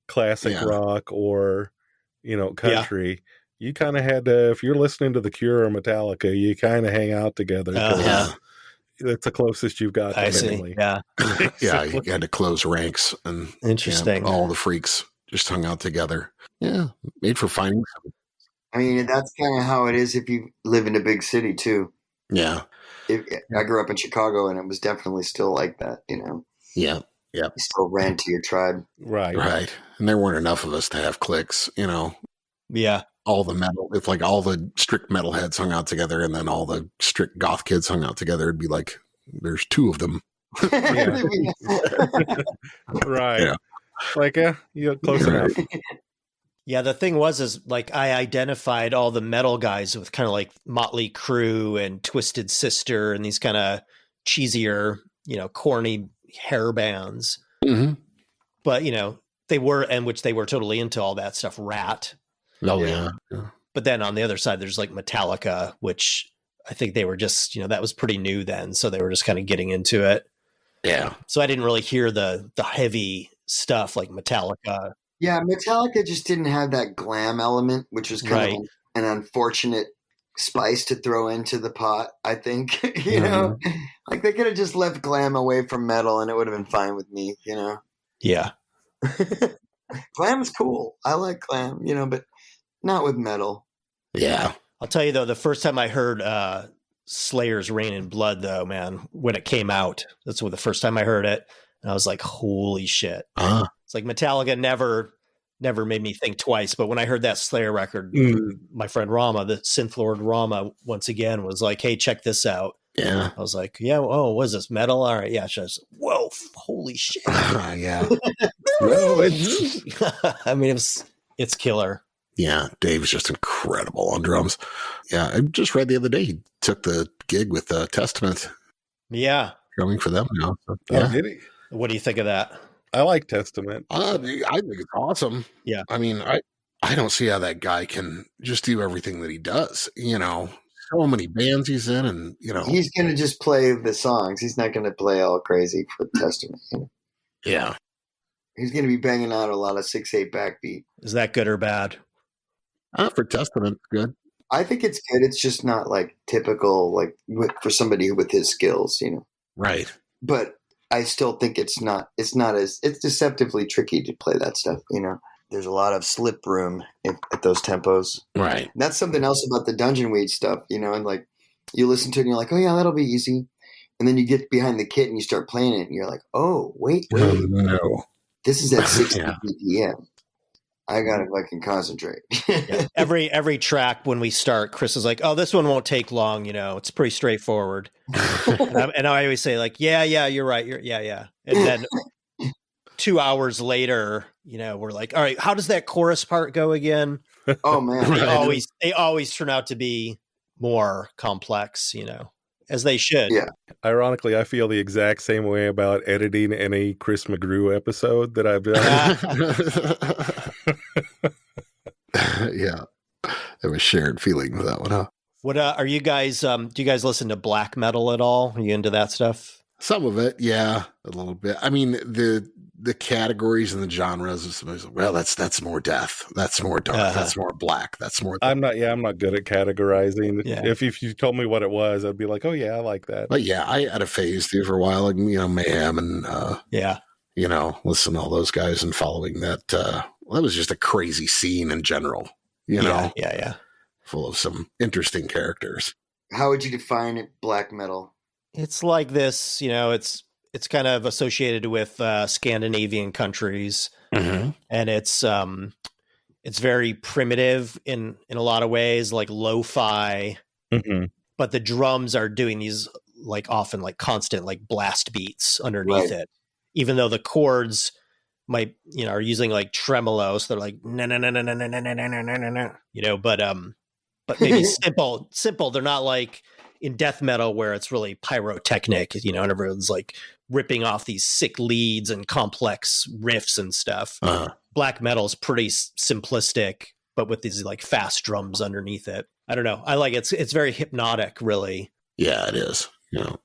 classic rock or, country, you kind of had to, if you're listening to The Cure or Metallica, you kind of hang out together. That's the closest you've got. I see. Yeah. You had to close ranks and interesting. All the freaks just hung out together. Yeah. Made for finding something. I mean, that's kind of how it is if you live in a big city too. Yeah. I grew up in Chicago and it was definitely still like that, Yeah. You still ran to your tribe. Right. And there weren't enough of us to have cliques, Yeah. All the metal, if like all the strict metalheads hung out together and then all the strict goth kids hung out together, it'd be like, there's two of them. Right. Yeah. Like, you're close enough. Yeah, the thing is like I identified all the metal guys with kind of like Motley Crue and Twisted Sister and these kind of cheesier, corny hair bands. Mm-hmm. But, they were totally into all that stuff. Rat. Oh, yeah. But then on the other side, there's like Metallica, which I think they were just, that was pretty new then. So they were just kind of getting into it. Yeah. So I didn't really hear the heavy stuff like Metallica. Yeah, Metallica just didn't have that glam element, which was kind of an unfortunate spice to throw into the pot, I think. Like they could have just left glam away from metal and it would have been fine with me, Yeah. Glam's cool. I like glam, but not with metal. Yeah. I'll tell you though, the first time I heard Slayer's Rain in Blood though, man, when it came out, that's the first time I heard it. And I was like, holy shit. It's like Metallica never made me think twice. But when I heard that Slayer record, my friend Rama, the synth lord Rama, once again was like, hey, check this out. Yeah. I was like, what is this, metal? All right. Yeah. Just, whoa, holy shit. Yeah. I mean, it's killer. Yeah. Dave's just incredible on drums. Yeah. I just read the other day, he took the gig with Testament. Yeah. Drumming for them now. So, Did he? What do you think of that? I like Testament. I think it's awesome. Yeah. I mean, I don't see how that guy can just do everything that he does. So many bands he's in, and he's going to just play the songs. He's not going to play all crazy for Testament. Yeah. He's going to be banging out a lot of 6/8 backbeat. Is that good or bad? For Testament, good. I think it's good. It's just not like typical, like for somebody with his skills, you know. Right. But I still think it's deceptively tricky to play that stuff, you know. There's a lot of slip room at those tempos. Right. And that's something else about the Dungeon Weed stuff, you know, and like you listen to it and you're like, oh yeah, that'll be easy. And then you get behind the kit and you start playing it and you're like, oh, wait. No. This is at 60 BPM. I gotta fucking concentrate. Yeah. Every track when we start, Chris is like, "Oh, this one won't take long. You know, it's pretty straightforward." and I always say, like, "Yeah, you're right. Yeah." And then 2 hours later, you know, we're like, "All right, how does that chorus part go again?" Oh man, they always turn out to be more complex, you know, as they should. Yeah. Ironically, I feel the exact same way about editing any Chris McGrew episode that I've done. Yeah, it was shared feeling with that one, huh? What are you guys? Do you guys listen to black metal at all? Are you into that stuff? Some of it, yeah, a little bit. I mean, the categories and the genres. Well, that's more death. That's more dark. That's more black. That's more. I'm not good at categorizing. Yeah. If you told me what it was, I'd be like, oh yeah, I like that. But yeah, I had a phase too for a while, like, you know, Mayhem and you know, listen to all those guys and following that. That was just a crazy scene in general. You know, yeah, full of some interesting characters. How would you define it? Black metal. It's like this, you know, it's kind of associated with Scandinavian countries, mm-hmm. and it's very primitive in a lot of ways, like lo-fi, mm-hmm. but the drums are doing these like often like constant like blast beats underneath it, even though the chords might, you know, are using like tremolo, so they're like no, you know, but maybe simple. They're not like in death metal where it's really pyrotechnic, you know, and everyone's like ripping off these sick leads and complex riffs and stuff. Black metal is pretty simplistic, but with these like fast drums underneath it. I don't know. I like it. It's very hypnotic, really. Yeah, it is. Yeah.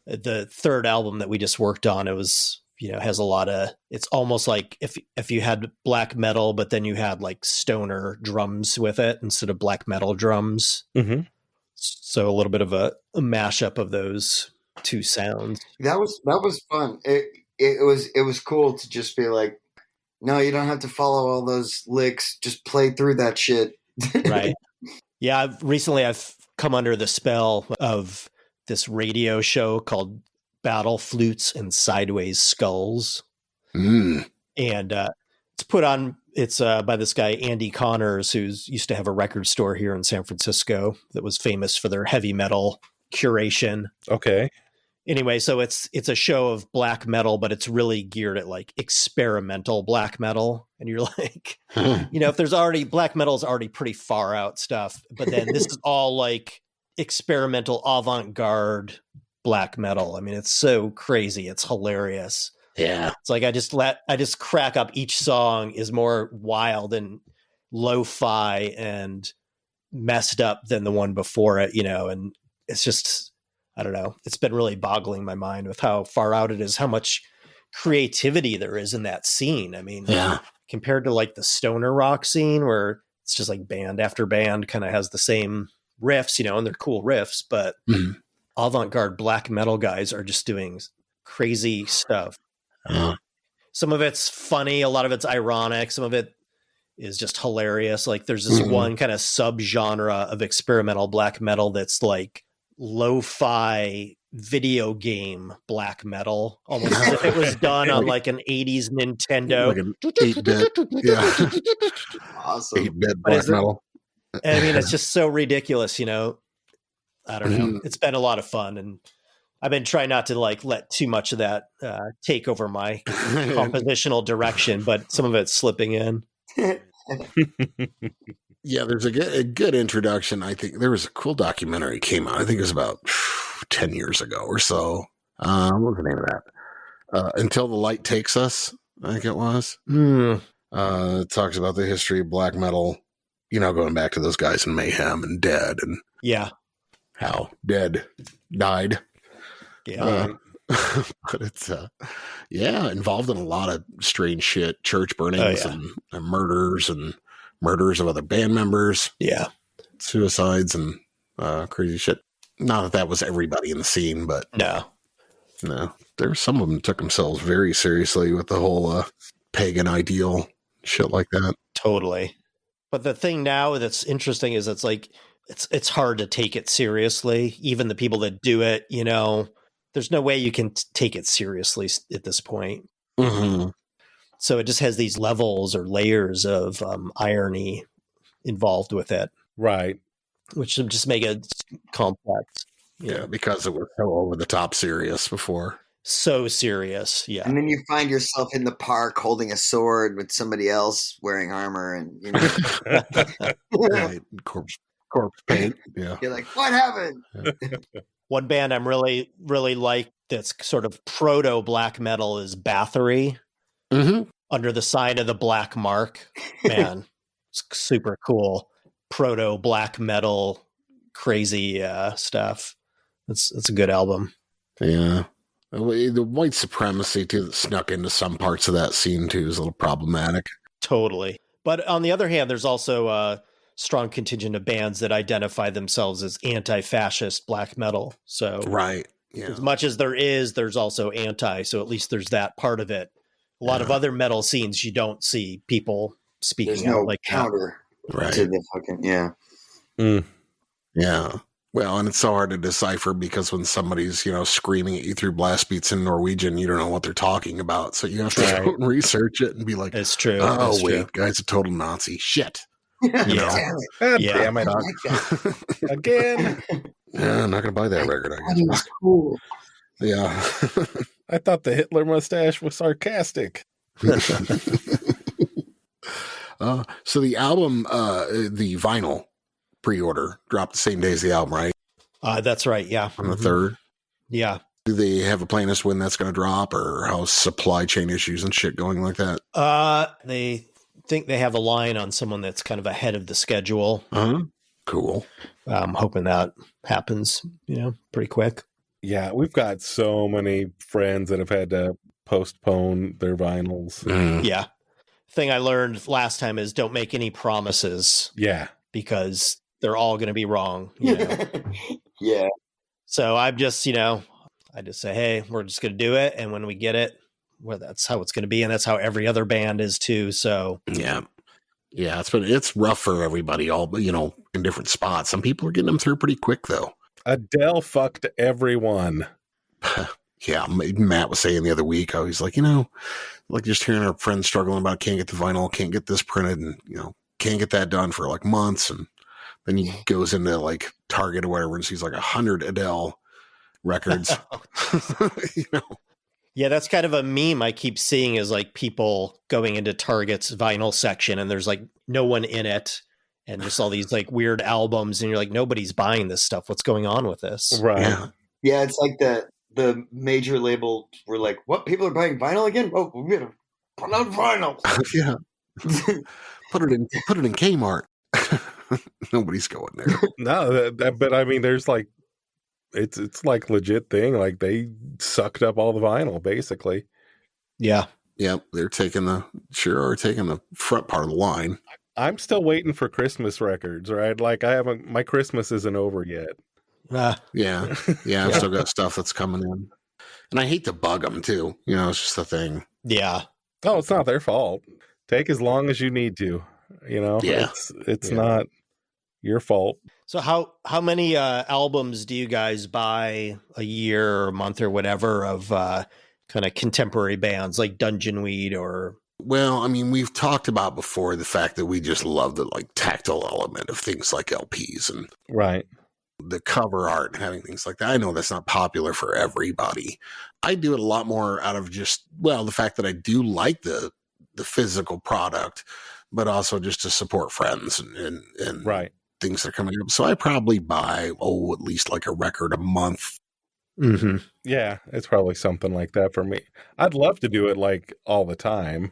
The third album that we just worked on, it was, you know, has a lot of, it's almost like if you had black metal, but then you had like stoner drums with it instead of black metal drums. Mm-hmm. So a little bit of a mashup of those two sounds. That was fun. It was cool to just be like, no, you don't have to follow all those licks. Just play through that shit. Right. Yeah. I've come under the spell of this radio show called Battle Flutes and Sideways Skulls. And it's put on, it's by this guy, Andy Connors, who's used to have a record store here in San Francisco that was famous for their heavy metal curation. Okay. Anyway, so it's a show of black metal, but it's really geared at like experimental black metal. And you're like, you know, if there's already black metal is already pretty far out stuff, but then this is all like experimental avant-garde black metal. I mean, it's so crazy. It's hilarious. Yeah. It's like I just crack up each song is more wild and lo-fi and messed up than the one before it, you know, and it's just, I don't know. It's been really boggling my mind with how far out it is, how much creativity there is in that scene. I mean, compared to like the stoner rock scene where it's just like band after band kind of has the same riffs, you know, and they're cool riffs, but avant-garde black metal guys are just doing crazy stuff. Some of it's funny, a lot of it's ironic, some of it is just hilarious. Like there's this one kind of subgenre of experimental black metal that's like lo-fi video game black metal, almost as if it was done on like an 80s Nintendo. Like an 8-bit, yeah. Awesome. 8-bit black metal. I mean, it's just so ridiculous, you know. I don't know. It's been a lot of fun, and I've been trying not to like let too much of that take over my compositional direction, but some of it's slipping in. Yeah, there's a good introduction. I think there was a cool documentary came out. I think it was about 10 years ago or so. What was the name of that? Until the Light Takes Us, I think it was. It talks about the history of black metal, you know, going back to those guys in Mayhem and Dead and yeah, how Dead died. Yeah. But it's involved in a lot of strange shit, church burnings and murders of other band members. Yeah. Suicides and crazy shit. Not that was everybody in the scene, but no, there were some of them took themselves very seriously with the whole pagan ideal shit like that. Totally. But the thing now that's interesting is it's like it's hard to take it seriously. Even the people that do it, there's no way you can take it seriously at this point. Mm-hmm. So it just has these levels or layers of irony involved with it. Right. Which just make it complex. Yeah, because it was so over the top serious before. So serious, yeah. And then you find yourself in the park holding a sword with somebody else wearing armor, and right, corpse paint. Yeah, you're like, what happened? One band I'm really, really like that's sort of proto black metal is Bathory. Mm-hmm. Under the sign of the Black Mark. Man, it's super cool. Proto black metal, crazy stuff. It's a good album. Yeah. The white supremacy too that snuck into some parts of that scene too is a little problematic. Totally. But on the other hand, there's also a strong contingent of bands that identify themselves as anti-fascist black metal. So right. Yeah. As much as there's also anti. So at least there's that part of it. A lot of other metal scenes, you don't see people speaking there's out no like counter right. to the fucking Yeah. Well, and it's so hard to decipher because when somebody's, screaming at you through blast beats in Norwegian, you don't know what they're talking about. So you have to go and research it and be like, it's true. Oh, it's wait, true. guy's a total Nazi. Shit. Damn it. God Yeah. damn it. Again. Yeah, I'm not going to buy that record, I That was guess. cool. Yeah. I thought the Hitler mustache was sarcastic. So the album, the vinyl pre-order dropped the same day as the album, right? That's right. Yeah. On the 3rd. Yeah. Do they have a plan as to when that's going to drop, or how supply chain issues and shit going like that? They think they have a line on someone that's kind of ahead of the schedule. Cool. I'm hoping that happens, pretty quick. Yeah, we've got so many friends that have had to postpone their vinyls. Yeah. Thing I learned last time is don't make any promises. Yeah. Because they're all going to be wrong. Yeah. So I'm just, I just say, hey, we're just going to do it. And when we get it, well, that's how it's going to be. And that's how every other band is too. So yeah, it's rough for everybody, all, in different spots. Some people are getting them through pretty quick though. Adele fucked everyone. Yeah. Matt was saying the other week, how he's like, like just hearing our friends struggling about can't get the vinyl, can't get this printed, and, can't get that done for like months. And then he goes into like Target or whatever and sees like 100 Adele records. Yeah, that's kind of a meme I keep seeing is like people going into Target's vinyl section and there's like no one in it and just all these like weird albums and you're like, nobody's buying this stuff. What's going on with this? Right. Yeah, it's like the major label were like, what? People are buying vinyl again? Oh, we gotta put out vinyl. Yeah. Put it in Kmart. Nobody's going there. No, but I mean, there's like, it's like legit thing. Like they sucked up all the vinyl, basically. Yeah. Yep. They're taking the front part of the line. I'm still waiting for Christmas records, right? Like my Christmas isn't over yet. Yeah. I've still got stuff that's coming in. And I hate to bug them too. It's just a thing. Yeah. Oh, it's not their fault. Take as long as you need to, Yeah. It's not your fault. So how many albums do you guys buy a year or a month or whatever of kind of contemporary bands like Dungeon Weed or? Well, I mean, we've talked about before the fact that we just love the like tactile element of things like LPs and right. The cover art and having things like that. I know that's not popular for everybody. I do it a lot more out of just, the fact that I do like the physical product, but also just to support friends and right. things that are coming up. So I probably buy, at least like a record a month. Mm-hmm. Yeah, it's probably something like that for me. I'd love to do it like all the time,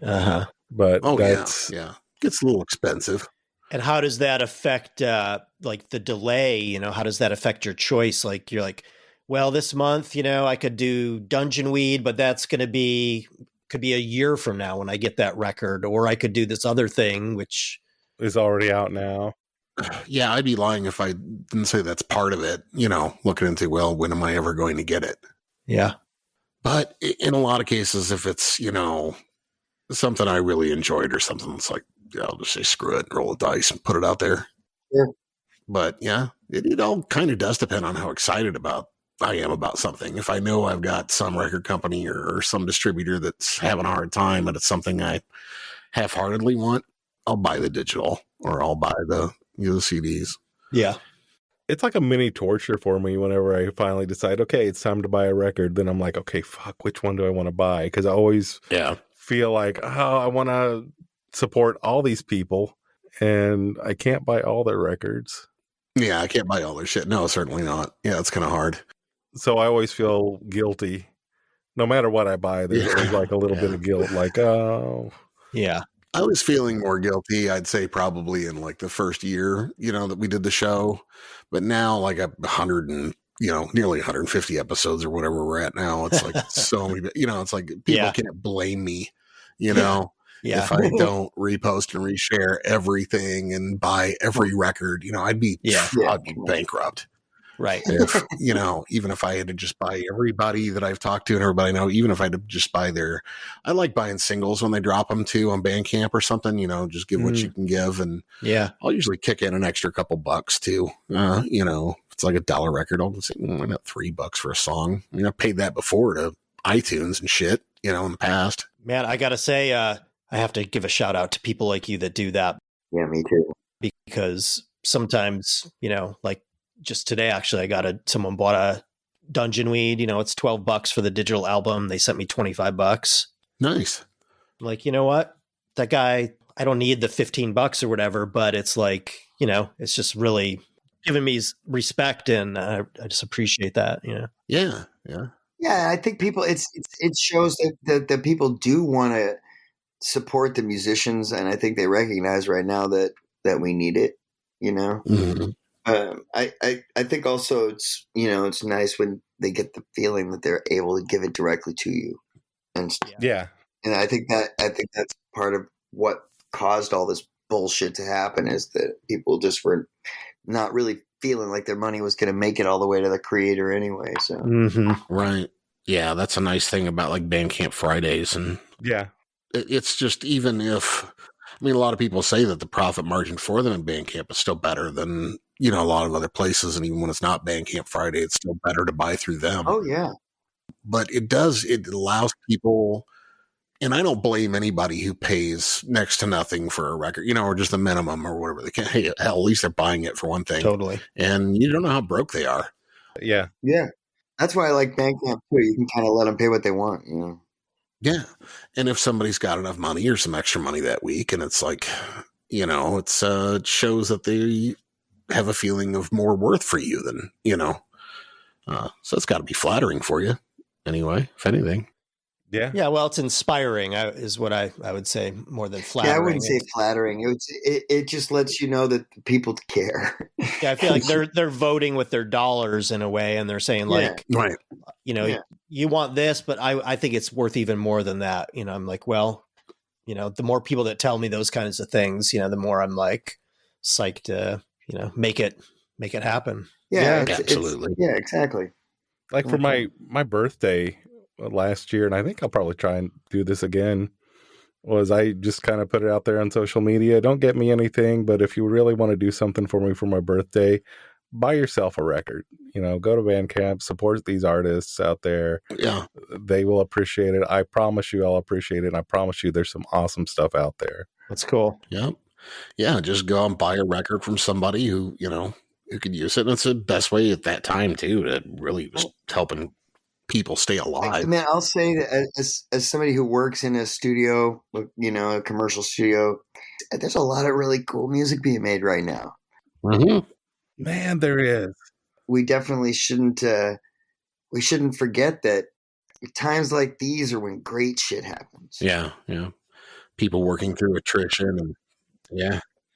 but that's... Yeah. Gets a little expensive. And how does that affect like the delay? How does that affect your choice? Like you're like, well, this month, I could do Dungeon Weed, but that's going to could be a year from now when I get that record, or I could do this other thing, which is already out now. Yeah, I'd be lying if I didn't say that's part of it, looking into, well, when am I ever going to get it? Yeah. But in a lot of cases, if it's, something I really enjoyed or something, it's like, I'll just say screw it, roll the dice and put it out there. Yeah. But yeah, it all kind of does depend on how excited I am about something. If I know I've got some record company or some distributor that's having a hard time and it's something I half-heartedly want, I'll buy the digital or I'll buy the CDs. Yeah. It's like a mini torture for me whenever I finally decide, okay, it's time to buy a record. Then I'm like, okay, fuck, which one do I want to buy? Because I always feel like, oh, I want to support all these people and I can't buy all their records. Yeah, I can't buy all their shit. No, certainly not. Yeah, it's kind of hard. So I always feel guilty. No matter what I buy, there's always like a little bit of guilt. Like, oh. Yeah. I was feeling more guilty, I'd say probably in like the first year, that we did the show. But now like 100 and, nearly 150 episodes or whatever we're at now. It's like so many, it's like people can't blame me, if I don't repost and reshare everything and buy every record, I'd be bankrupt. Right. If, even if I had to just buy everybody that I've talked to and everybody I know, even if I had to just buy I like buying singles when they drop them too on Bandcamp or something, just give what you can give. And I'll usually kick in an extra couple bucks too. If it's like $1 record, I'll say, why not $3 for a song? I paid that before to iTunes and shit, in the past. Man, I got to say, I have to give a shout out to people like you that do that. Yeah, me too. Because sometimes, like, just today, actually, someone bought a Dungeon Weed. It's $12 for the digital album. They sent me $25. Nice. I'm like, you know what? That guy, I don't need the $15 or whatever, but it's like, it's just really giving me respect, and I just appreciate that. Yeah. Yeah, I think people. It shows that people do want to support the musicians, and I think they recognize right now that we need it. Mm-hmm. I think also it's it's nice when they get the feeling that they're able to give it directly to you, and and I think that's part of what caused all this bullshit to happen, is that people just were not really feeling like their money was going to make it all the way to the creator anyway. So right, yeah, that's a nice thing about like Bandcamp Fridays, and it's just, even if a lot of people say that the profit margin for them in Bandcamp is still better than a lot of other places, and even when it's not Bandcamp Friday, it's still better to buy through them. Oh yeah, but it allows people, and I don't blame anybody who pays next to nothing for a record, or just the minimum or whatever they can. Hey, hell, at least they're buying it for one thing. Totally. And you don't know how broke they are. Yeah. That's why I like Bandcamp too. You can kind of let them pay what they want. Yeah. And if somebody's got enough money or some extra money that week, and it's like, it shows that they have a feeling of more worth for you than, so it's got to be flattering for you anyway, if anything. Yeah. Well, it's inspiring is what I would say, more than flattering. Yeah, I wouldn't say flattering. It just lets you know that people care. Yeah, I feel like they're voting with their dollars in a way, and they're saying like, right, you want this, but I think it's worth even more than that. I'm like, well, the more people that tell me those kinds of things, the more I'm like psyched to, make it happen. Yeah, absolutely. Yeah, exactly. Like for my birthday last year, and I think I'll probably try and do this again, was I just kind of put it out there on social media. Don't get me anything, but if you really want to do something for me for my birthday, buy yourself a record. Go to Bandcamp, support these artists out there. Yeah. They will appreciate it. I promise you I'll appreciate it. And I promise you there's some awesome stuff out there. That's cool. Yeah. Yeah. Just go and buy a record from somebody who, who could use it. And it's the best way at that time too, to really was helping people stay alive. Man, I'll say that as somebody who works in a studio, a commercial studio, there's a lot of really cool music being made right now. Mm-hmm. Man, there is. We definitely shouldn't forget that times like these are when great shit happens. Yeah. People working through attrition, and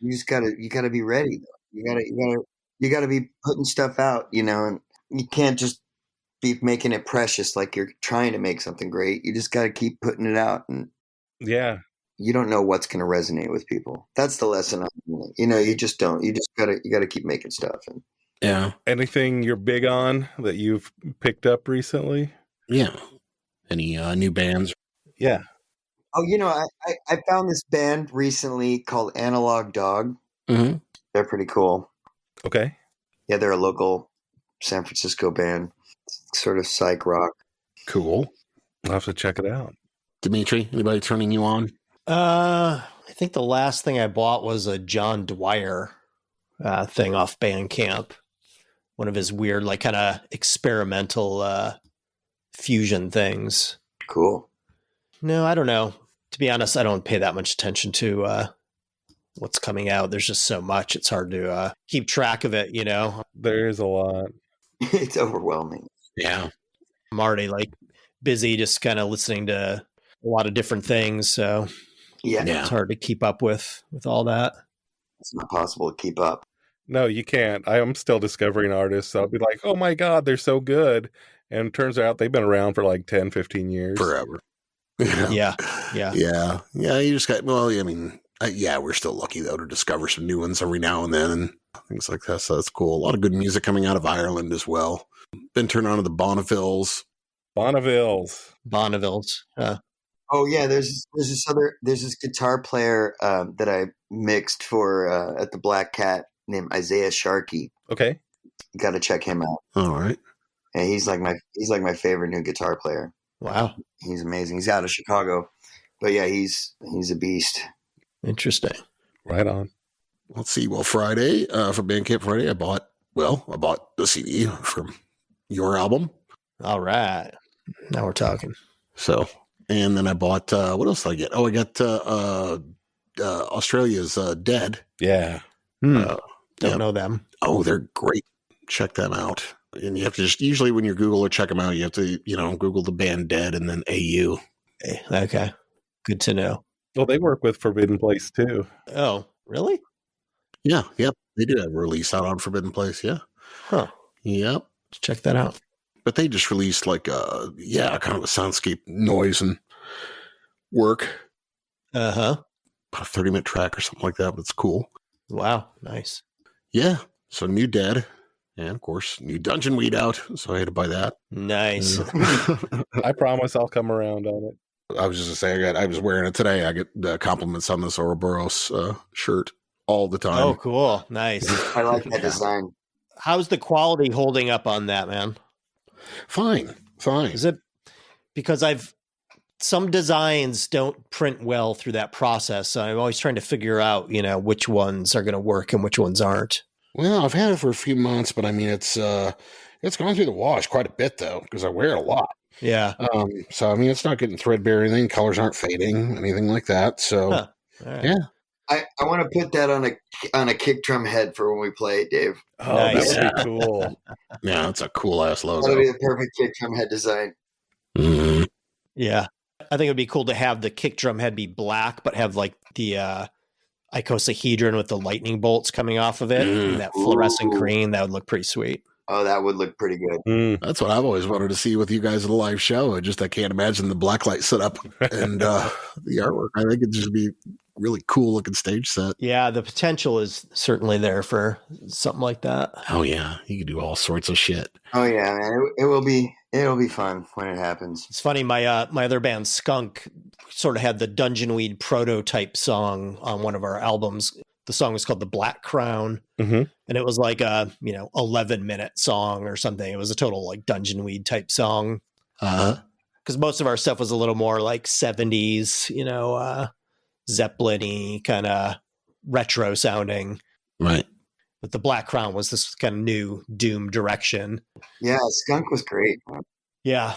you just gotta be ready. You gotta be putting stuff out, and you can't just be making it precious, like you're trying to make something great. You just got to keep putting it out, and you don't know what's going to resonate with people. That's the lesson. You just don't. You got to keep making stuff. And yeah. Anything you're big on that you've picked up recently? Yeah. Any new bands? Yeah. Oh, I found this band recently called Analog Dog. Mm-hmm. They're pretty cool. Okay. Yeah, they're a local San Francisco band, sort of psych rock. Cool. I'll have to check it out. Dimitri, anybody turning you on? I think the last thing I bought was a John Dwyer thing off Bandcamp. One of his weird, like kind of experimental fusion things. Cool. No, I don't know. To be honest, I don't pay that much attention to what's coming out. There's just so much. It's hard to keep track of it, There is a lot. It's overwhelming. Yeah. I'm already like busy just kind of listening to a lot of different things. So yeah, it's hard to keep up with all that. It's not possible to keep up. No, you can't. I am still discovering artists. I'll be like, oh my God, they're so good. And it turns out they've been around for like 10, 15 years. Forever. Yeah. Yeah. You just got, we're still lucky though to discover some new ones every now and then and things like that. So that's cool. A lot of good music coming out of Ireland as well. Been turned on to the Bonnevilles. Oh yeah, there's this guitar player that I mixed for at the Black Cat named Isaiah Sharkey. Okay. You got to check him out. All right. And he's like my favorite new guitar player. Wow. He's amazing. He's out of Chicago. But yeah, he's a beast. Interesting. Right on. Let's see. Well, Friday, for Bandcamp Friday, I bought the CD from your album. All right. Now we're talking. So, and then I bought, what else did I get? Oh, I got Australia's Dead. Yeah. Don't know them. Oh, they're great. Check them out. And you have to usually when you Google or check them out, you have to, Google the band Dead and then AU. Okay. Good to know. Well, they work with Forbidden Place too. Oh, really? Yeah. Yep. They do have a release out on Forbidden Place. Yeah. Huh. Yep. Let's check that out. But they just released like kind of a soundscape noise and work. Uh-huh. About a 30-minute track or something like that, but it's cool. Wow. Nice. Yeah. So new Dead. And of course, new Dungeon Weed out. So I had to buy that. Nice. I promise I'll come around on it. I was just going to say, I was wearing it today. I get the compliments on this Ouroboros shirt all the time. Oh, cool. Nice. I like that design. How's the quality holding up on that, man? Fine. Is it because some designs don't print well through that process. So I'm always trying to figure out, which ones are going to work and which ones aren't. Well, I've had it for a few months, but it's gone through the wash quite a bit though, because I wear it a lot. Yeah. So it's not getting threadbare or anything. Colors aren't fading, anything like that. So, All right. Yeah. I want to put that on a kick drum head for when we play it, Dave. Oh, Nice. that would be cool. Yeah, that's a cool ass logo. That would be the perfect kick drum head design. Mm-hmm. Yeah. I think it'd be cool to have the kick drum head be black, but have like the icosahedron with the lightning bolts coming off of it. And that fluorescent green, that would look pretty sweet. Oh, that would look pretty good. That's what I've always wanted to see with you guys at a live show. I can't imagine the blacklight setup and the artwork. I think it'd just be really cool looking stage set. Yeah, the potential is certainly there for something like that. Oh yeah, you can do all sorts of shit. Oh yeah, man. It'll be fun when it happens. It's funny, my other band Skunk sort of had the Dungeon Weed prototype song on one of our albums. The song was called The Black Crown. Mm-hmm. And it was like a 11-minute song or something. It was a total like Dungeon Weed type song. Because most of our stuff was a little more like 70s, Zeppelin-y kind of retro sounding. Right. But The Black Crown was this kind of new doom direction. Yeah, Skunk was great. Yeah,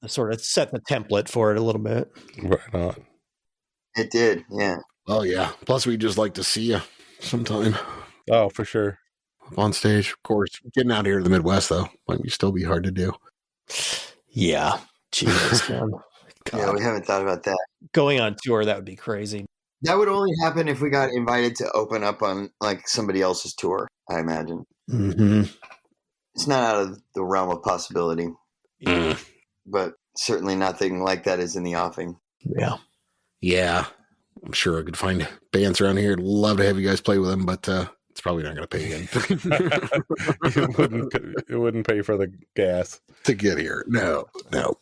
sort of set the template for it a little bit. Right on. It did, yeah. Oh yeah. Plus, we'd just like to see you sometime. Oh, for sure. On stage, of course. Getting out here to the Midwest, though, might still be hard to do. Yeah. Jesus, man. Yeah, we haven't thought about that. Going on tour, that would be crazy. That would only happen if we got invited to open up on like somebody else's tour, I imagine. Mm-hmm. It's not out of the realm of possibility. But certainly nothing like that is in the offing. Yeah. Yeah. I'm sure I could find bands around here. I'd love to have you guys play with them, but it's probably not going to pay anything. It wouldn't pay for the gas to get here. No,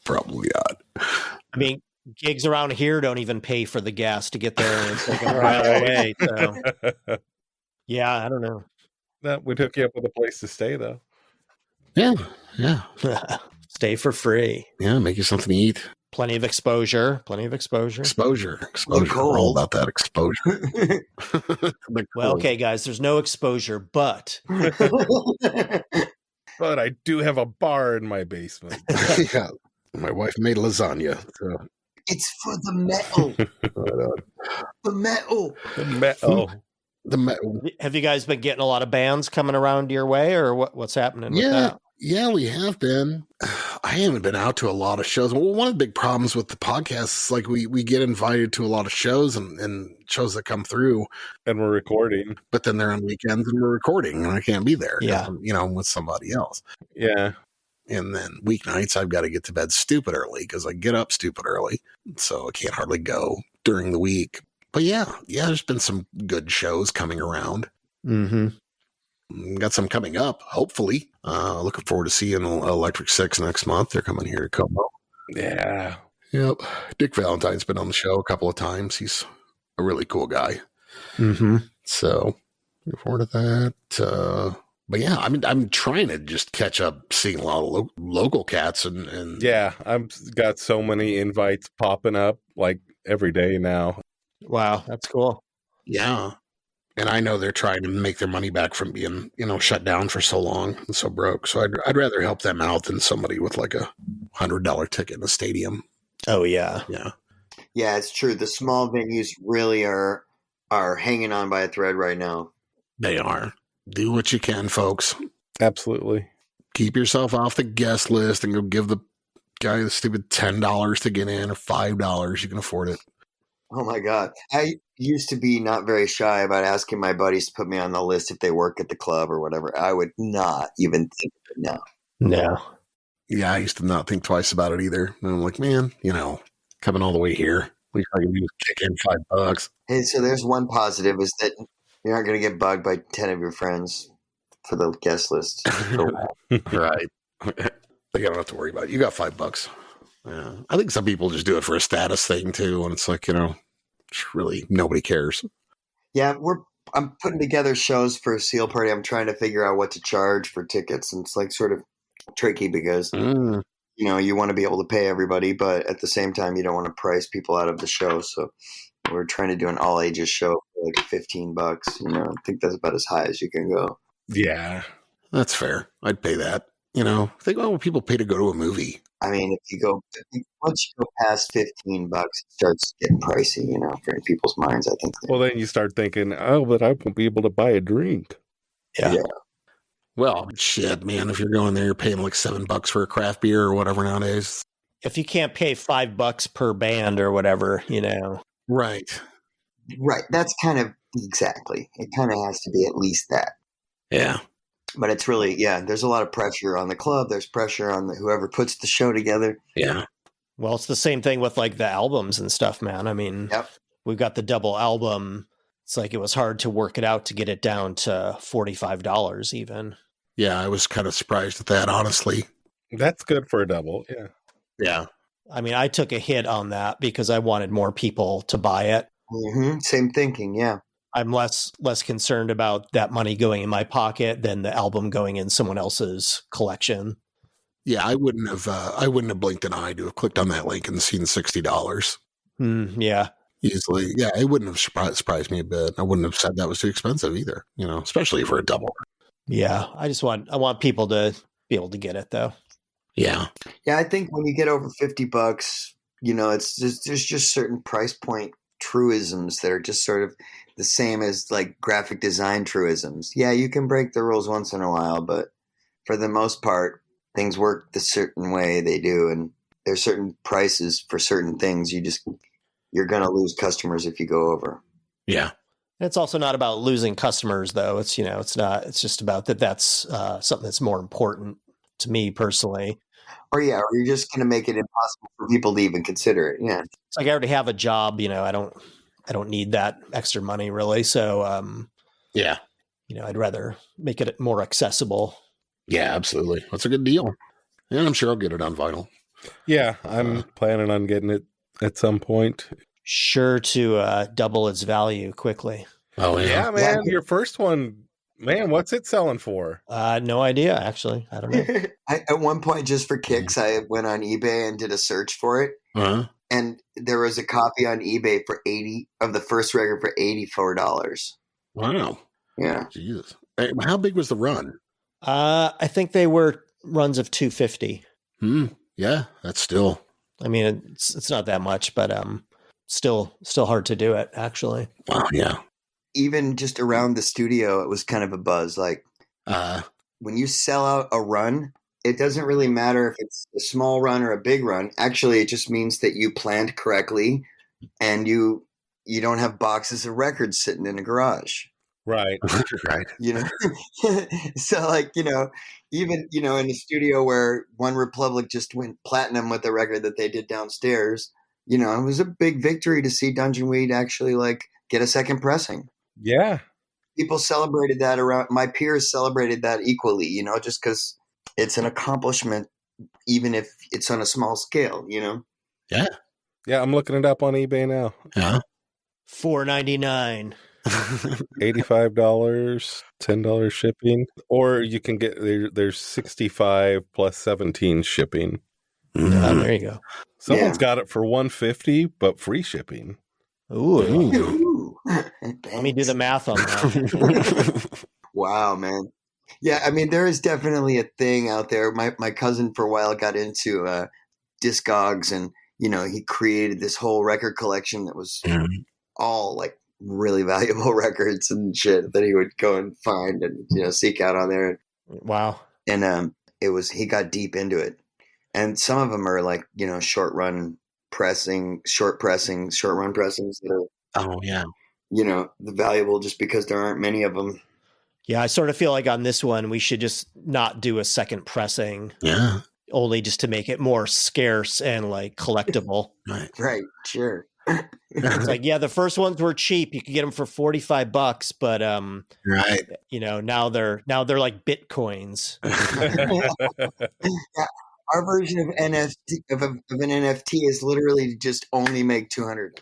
probably not. I mean, gigs around here don't even pay for the gas to get there. It's like a mile away. So. Yeah, I don't know. No, we'd hook you up with a place to stay, though. Yeah. Stay for free. Yeah, make you something to eat. Plenty of exposure. Exposure. We're all about that exposure. Well, okay, guys, there's no exposure, but... But I do have a bar in my basement. Yeah, my wife made lasagna. So. It's for the metal. The metal. Have you guys been getting a lot of bands coming around your way, or what's happening with that? Yeah, we have been. I haven't been out to a lot of shows. Well, one of the big problems with the podcast is like we get invited to a lot of shows and shows that come through. And we're recording. But then they're on weekends and we're recording and I can't be there. Yeah. I'm with somebody else. Yeah. And then weeknights, I've got to get to bed stupid early because I get up stupid early. So I can't hardly go during the week. But yeah, there's been some good shows coming around. Mm-hmm. Got some coming up, hopefully. Looking forward to seeing Electric Six next month. They're coming here to Como. Yeah. Yep. Dick Valentine's been on the show a couple of times. He's a really cool guy. Mm-hmm. So looking forward to that. But yeah, I'm trying to just catch up seeing a lot of local cats and yeah, I've got so many invites popping up like every day now. Wow, that's cool. Yeah. And I know they're trying to make their money back from being, shut down for so long and so broke. So I'd rather help them out than somebody with like a $100 ticket in a stadium. Oh yeah. Yeah. Yeah, it's true. The small venues really are hanging on by a thread right now. They are. Do what you can, folks. Absolutely. Keep yourself off the guest list and go give the guy the stupid $10 to get in or $5. You can afford it. Oh my God. I used to be not very shy about asking my buddies to put me on the list if they work at the club or whatever. I would not even think of it now. No. Yeah, I used to not think twice about it either. And I'm like, man, coming all the way here, at least I can do is kick in $5. Hey, so there's one positive is that you're not going to get bugged by 10 of your friends for the guest list. Right. They don't have to worry about it. You got $5. Yeah. I think some people just do it for a status thing too. And it's like, really nobody cares. Yeah. I'm putting together shows for a seal party. I'm trying to figure out what to charge for tickets. And it's like sort of tricky because, you want to be able to pay everybody, but at the same time, you don't want to price people out of the show. So we're trying to do an all ages show for like $15. I think that's about as high as you can go. Yeah, that's fair. I'd pay that. Think about what people pay to go to a movie. I mean, once you go past $15, it starts getting pricey, for people's minds, I think. Well, then you start thinking, but I won't be able to buy a drink. Yeah. Well, shit, man, if you're going there, you're paying like $7 for a craft beer or whatever nowadays. If you can't pay $5 per band or whatever, Right. Right. That's kind of exactly. It kind of has to be at least that. Yeah. But it's really, there's a lot of pressure on the club. There's pressure on whoever puts the show together. Yeah. Well, it's the same thing with like the albums and stuff, man. I mean, We've got the double album. It's like it was hard to work it out to get it down to $45 even. Yeah, I was kind of surprised at that, honestly. That's good for a double. Yeah. Yeah. I mean, I took a hit on that because I wanted more people to buy it. Mm-hmm. Same thinking, yeah. I'm less concerned about that money going in my pocket than the album going in someone else's collection. Yeah, I wouldn't have blinked an eye to have clicked on that link and seen $60. Yeah. Easily. Yeah, it wouldn't have surprised me a bit. I wouldn't have said that was too expensive either, especially for a double. Yeah, I want people to be able to get it though. Yeah. Yeah, I think when you get over $50, there's just certain price point truisms that are just sort of the same as like graphic design truisms. Yeah, you can break the rules once in a while, but for the most part, things work the certain way they do. And there's certain prices for certain things. You're going to lose customers if you go over. Yeah. It's also not about losing customers though. It's, it's just about that's something that's more important to me personally. Or you're just going to make it impossible for people to even consider it. Yeah. It's like I already have a job, I don't need that extra money really. So, yeah, I'd rather make it more accessible. Yeah, absolutely. That's a good deal. And I'm sure I'll get it on vinyl. Yeah, I'm planning on getting it at some point. Sure to double its value quickly. Oh, yeah, man. Your first one, man, what's it selling for? No idea, actually. I don't know. At one point, just for kicks, I went on eBay and did a search for it. Uh-huh. And there was a copy on eBay for the first record for $84. Wow. Yeah. Jesus. Hey, how big was the run? I think they were runs of 250. Yeah, that's still. I mean, it's not that much, but still hard to do it, actually. Wow, yeah. Even just around the studio, it was kind of a buzz. Like when you sell out a run, it doesn't really matter if it's a small run or a big run. Actually, it just means that you planned correctly and you don't have boxes of records sitting in a garage. Right. Right. So like, even, in the studio where One Republic just went platinum with the record that they did downstairs, it was a big victory to see Dungeon Weed actually like get a second pressing. Yeah. People celebrated that my peers celebrated that equally, just because it's an accomplishment, even if it's on a small scale, Yeah. Yeah. I'm looking it up on eBay now. Yeah. $4.99. $85, $10 shipping, or you can get there's 65 plus 17 shipping. There you go. Someone's got it for $150, but free shipping. Ooh. Let me do the math on that. Wow, man. Yeah, I mean, there is definitely a thing out there. My cousin for a while got into Discogs, and he created this whole record collection that was all like really valuable records and shit that he would go and find and seek out on there. Wow. And he got deep into it, and some of them are like short run pressings that are the valuable just because there aren't many of them. Yeah, I sort of feel like on this one we should just not do a second pressing. Yeah. Only just to make it more scarce and like collectible. Right. Sure. It's like, the first ones were cheap. You could get them for $45, but right. Now they're like Bitcoins. Yeah, our version of NFT of an NFT is literally to just only make 200.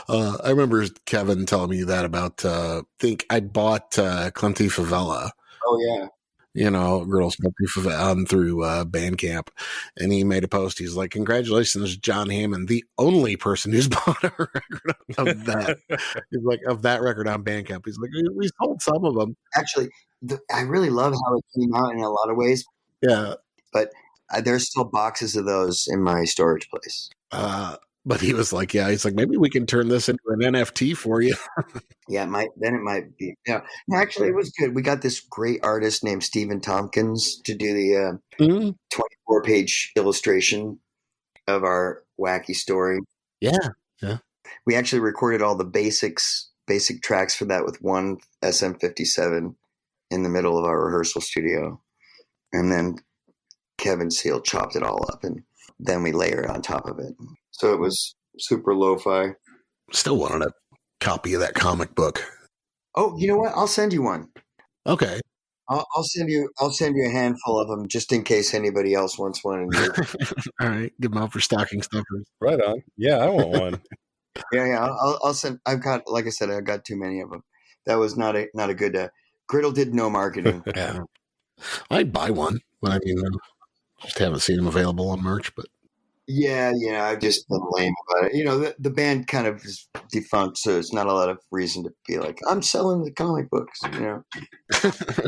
I remember Kevin telling me that about. I think I bought Clemty Favela. Oh yeah. Girls on through Bandcamp, and he made a post. He's like, "Congratulations, John Hammond, the only person who's bought a record of that." He's like, of that record on Bandcamp. He's like, "We sold some of them." Actually, I really love how it came out in a lot of ways. Yeah, but there's still boxes of those in my storage place. But he was like, he's like, maybe we can turn this into an NFT for you. Yeah, it might be. Yeah, actually, it was good. We got this great artist named Stephen Tompkins to do the 24-page illustration of our wacky story. Yeah. We actually recorded all the basic tracks for that with one SM57 in the middle of our rehearsal studio, and then Kevin Seal chopped it all up, and then we layered on top of it. So it was super lo-fi. Still wanted a copy of that comic book. Oh, you know what? I'll send you one. Okay. I'll send you a handful of them just in case anybody else wants one. All right, give them out for stocking stuffers. Right on. Yeah, I want one. Yeah. I'll send. I've got, like I said, I've got too many of them. That was not a good. Griddle did no marketing. Yeah, I'd buy one, but I mean, just haven't seen them available on merch, but. Yeah, I've just been lame about it. The band kind of is defunct, so it's not a lot of reason to be like, I'm selling the comic books,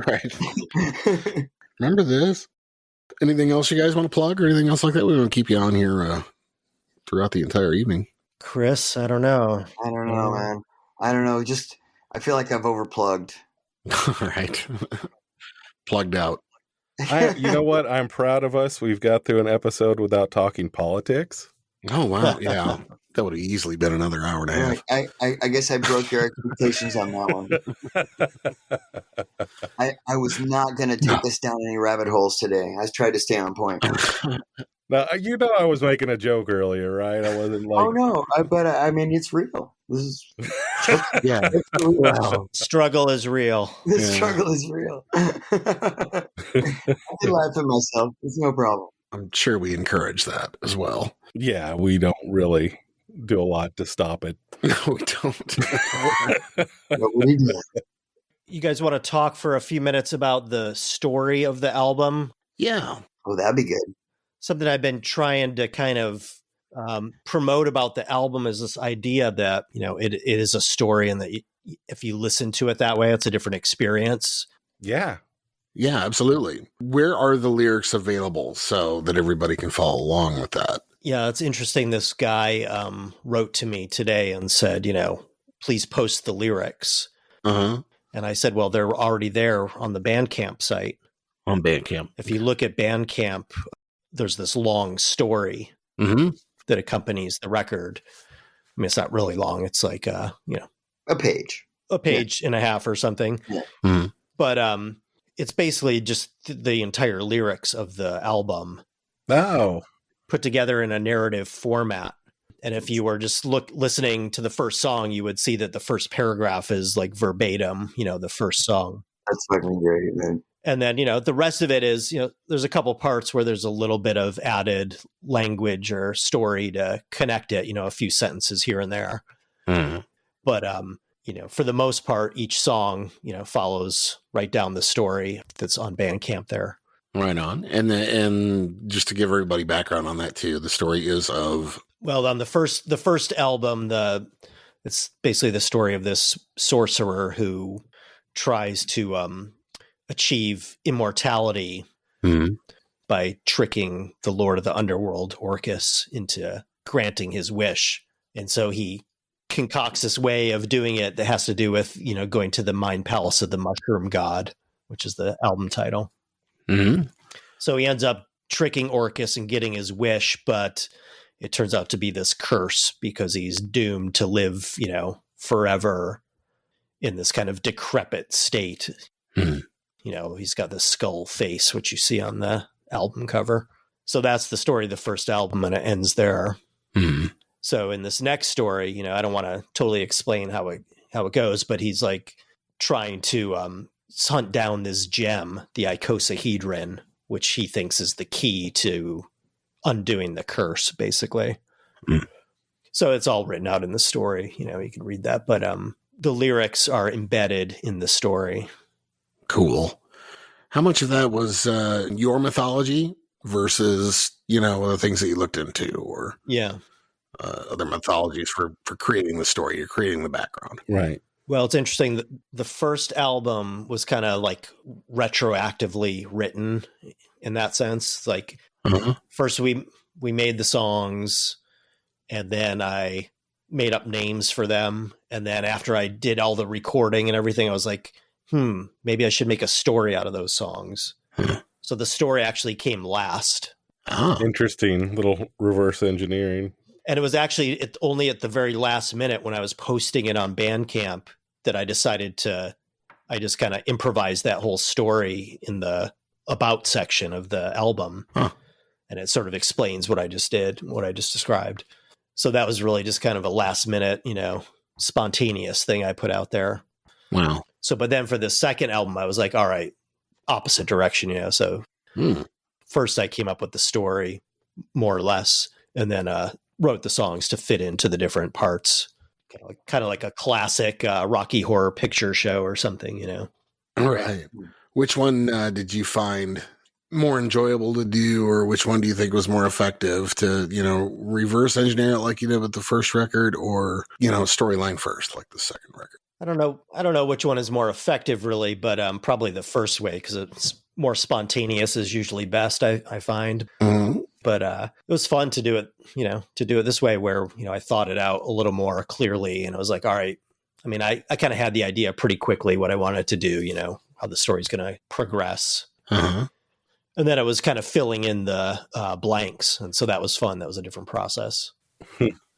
Right. Remember this? Anything else you guys want to plug or anything else like that? We want to keep you on here throughout the entire evening. Chris, I don't know. I don't know, man. I don't know. Just, I feel like I've overplugged. All right. Plugged out. You know what? I'm proud of us. We've got through an episode without talking politics. Oh, wow. Yeah. That would have easily been another hour and a half. I guess I broke your expectations on that one. I was not going to take us down any rabbit holes today. I tried to stay on point. Now, I was making a joke earlier, right? I wasn't like... Oh, no. But I mean, it's real. This is... Yeah. Wow. Struggle is real. The struggle is real. I can laugh at myself. It's no problem. I'm sure we encourage that as well. Yeah, we don't really do a lot to stop it. No, we don't. But we do. You guys want to talk for a few minutes about the story of the album? Yeah. Oh, that'd be good. Something I've been trying to kind of promote about the album is this idea that, it is a story, and that if you listen to it that way, it's a different experience. Yeah. Yeah, absolutely. Where are the lyrics available so that everybody can follow along with that? Yeah, it's interesting. This guy wrote to me today and said, please post the lyrics. Uh-huh. And I said, well, they're already there on the Bandcamp site. On Bandcamp. If you look at Bandcamp, there's this long story that accompanies the record. I mean, it's not really long. It's like, a page. A page and a half or something. Yeah. Mm-hmm. But it's basically just the entire lyrics of the album. Oh. Put together in a narrative format. And if you were just listening to the first song, you would see that the first paragraph is like verbatim, the first song. That's fucking great, man. And then, the rest of it is, there's a couple parts where there's a little bit of added language or story to connect it, a few sentences here and there. Mm-hmm. But, for the most part, each song, follows right down the story that's on Bandcamp there. Right on. And just to give everybody background on that too, the story is of... Well, on the first album, it's basically the story of this sorcerer who tries to achieve immortality by tricking the Lord of the Underworld, Orcus, into granting his wish. And so he concocts this way of doing it that has to do with, going to the Mind Palace of the Mushroom God, which is the album title. Mm-hmm. So he ends up tricking Orcus and getting his wish, but it turns out to be this curse because he's doomed to live, forever in this kind of decrepit state. Mm-hmm. He's got this skull face, which you see on the album cover. So that's the story of the first album, and it ends there. Mm-hmm. So in this next story, I don't want to totally explain how it goes, but he's like trying to hunt down this gem, the Icosahedron, which he thinks is the key to undoing the curse, basically. Mm. So it's all written out in the story. You can read that, but the lyrics are embedded in the story. Cool. How much of that was your mythology versus, the things that you looked into, or other mythologies for creating the story, you're creating the background? Right. Well, it's interesting that the first album was kind of like retroactively written in that sense. Like first we made the songs, and then I made up names for them. And then after I did all the recording and everything, I was like, maybe I should make a story out of those songs. So the story actually came last. Oh. Interesting little reverse engineering. And it was actually only at the very last minute when I was posting it on Bandcamp that I decided I just kind of improvised that whole story in the about section of the album. Huh. And it sort of explains what I just did, what I just described. So that was really just kind of a last minute, spontaneous thing I put out there. Wow. So, but then for the second album, I was like, all right, opposite direction, So first I came up with the story more or less, and then wrote the songs to fit into the different parts, kind of like a classic Rocky Horror Picture Show or something, All right. Which one did you find more enjoyable to do, or which one do you think was more effective to, reverse engineer it like you did with the first record, or, storyline first like the second record? I don't know which one is more effective really, but probably the first way, because it's more spontaneous is usually best, I find. Mm-hmm. But it was fun to do it, this way where, I thought it out a little more clearly, and I was like, all right. I mean, I kind of had the idea pretty quickly what I wanted to do, how the story's going to progress. Uh-huh. And then it was kind of filling in the blanks. And so that was fun. That was a different process.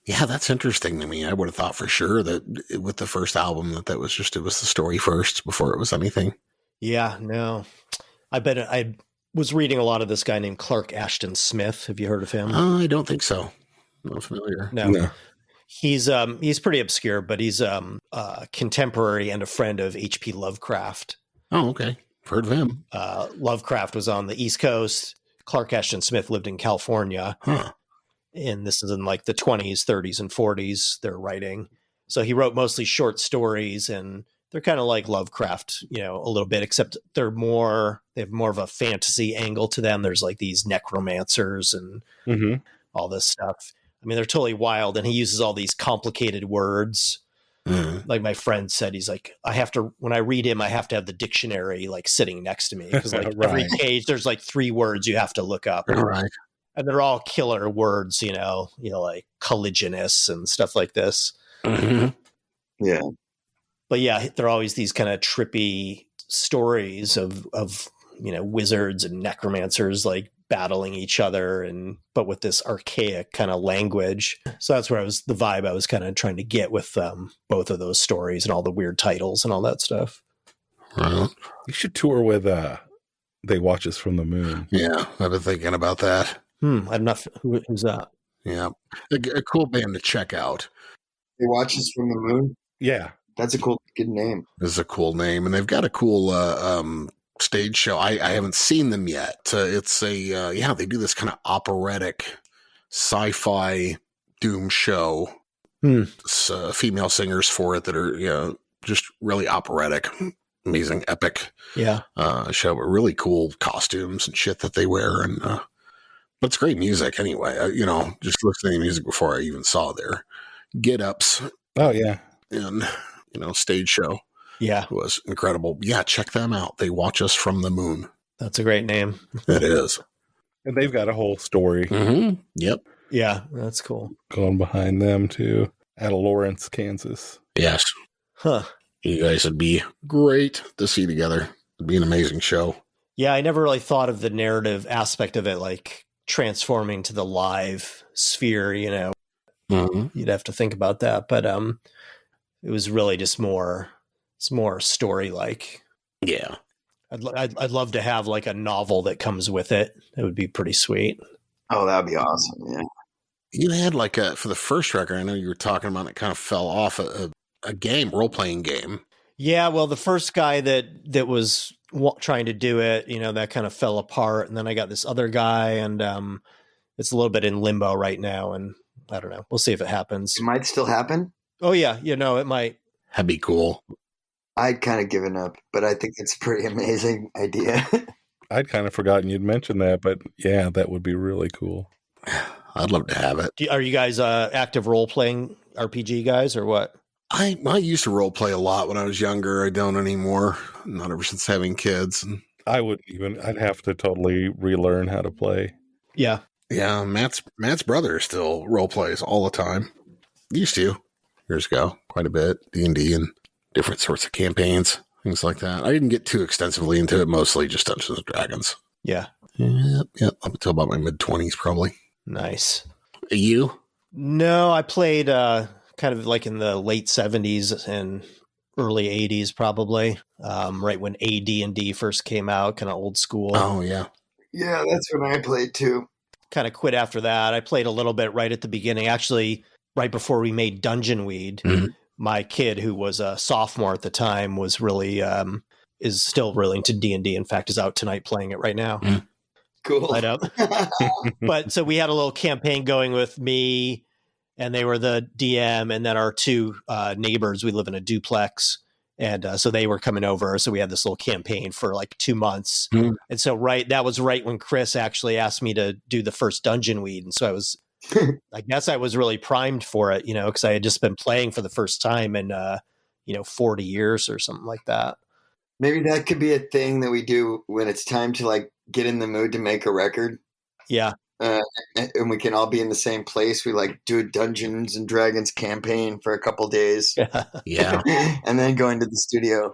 Yeah, that's interesting to me. I would have thought for sure that with the first album it was the story first before it was anything. Yeah, no. I was reading a lot of this guy named Clark Ashton Smith. Have you heard of him? I don't think so. I'm not familiar. No. He's pretty obscure, but he's a contemporary and a friend of H.P. Lovecraft. Oh, okay. Heard of him. Lovecraft was on the East Coast. Clark Ashton Smith lived in California. Huh. And this is in like the 20s, 30s, and 40s they're writing. So he wrote mostly short stories, and they're kind of like Lovecraft, a little bit, except they have more of a fantasy angle to them. There's like these necromancers and all this stuff. I mean, they're totally wild, and he uses all these complicated words. Like my friend said, he's like, when I read him, I have to have the dictionary like sitting next to me because like Right. every page there's like 3 words you have to look up. Right. And they're all killer words, like colliginous and stuff like this. Mm-hmm. Yeah. But yeah, they're always these kind of trippy stories of wizards and necromancers like battling each other, but with this archaic kind of language. So that's where the vibe I was kind of trying to get with both of those stories and all the weird titles and all that stuff. Right. You should tour with They Watch Us from the Moon. Yeah, I've been thinking about that. I'm not. Who's that? Yeah, a cool band to check out. They Watch Us from the Moon. Yeah. That's a good name. This is a cool name, and they've got a cool stage show. I haven't seen them yet. It's they do this kind of operatic sci-fi doom show. Female singers for it that are just really operatic, amazing, epic show, but really cool costumes and shit that they wear, and but it's great music anyway. Just listening to music before I even saw their get-ups. Oh yeah. And stage show. Yeah. It was incredible. Yeah, check them out. They Watch Us from the Moon. That's a great name. It is. And they've got a whole story Yep. Yeah, that's cool. going behind them too. Out of Lawrence, Kansas. Yes. Huh. You guys would be great to see together. It'd be an amazing show. Yeah, I never really thought of the narrative aspect of it, like transforming to the live sphere, You'd have to think about that. But it was really just it's more story-like. Yeah. I'd love to have like a novel that comes with it. It would be pretty sweet. Oh, that would be awesome. Yeah. You had for the first record, I know you were talking about it kind of fell off a game, role-playing game. Yeah, well, the first guy that was trying to do it, that kind of fell apart. And then I got this other guy, and it's a little bit in limbo right now. And I don't know. We'll see if it happens. It might still happen. Oh, yeah. It might. That'd be cool. I'd kind of given up, but I think it's a pretty amazing idea. I'd kind of forgotten you'd mentioned that, but yeah, that would be really cool. I'd love to have it. Are you guys active role-playing RPG guys or what? I used to role play a lot when I was younger. I don't anymore. Not ever since having kids. And I'd have to totally relearn how to play. Yeah. Yeah, Matt's brother still role plays all the time. Used to years ago, quite a bit. D&D and different sorts of campaigns, things like that. I didn't get too extensively into it. Mostly just Dungeons and Dragons. Yeah. Yep. Up until about my mid-20s, probably. Nice. You? No, I played kind of like in the late 70s and early 80s, probably. Right when AD&D first came out, kind of old school. Oh yeah. Yeah, that's when I played too. Kind of quit after that. I played a little bit right at the beginning, actually, right before we made Dungeon Weed. Mm-hmm. My kid, who was a sophomore at the time, was really is still really into D&D. In fact, is out tonight playing it right now. Mm. Cool. Light up. But so we had a little campaign going with me, and they were the DM, and then our 2 neighbors. We live in a duplex, and so they were coming over. So we had this little campaign for like 2 months. Mm. And so that was right when Chris actually asked me to do the first Dungeon Weed, and so I guess I was really primed for it, because I had just been playing for the first time in 40 years or something like that. Maybe that could be a thing that we do when it's time to like get in the mood to make a record. Yeah. And we can all be in the same place. We like do a Dungeons and Dragons campaign for a couple days. Yeah. And then go into the studio,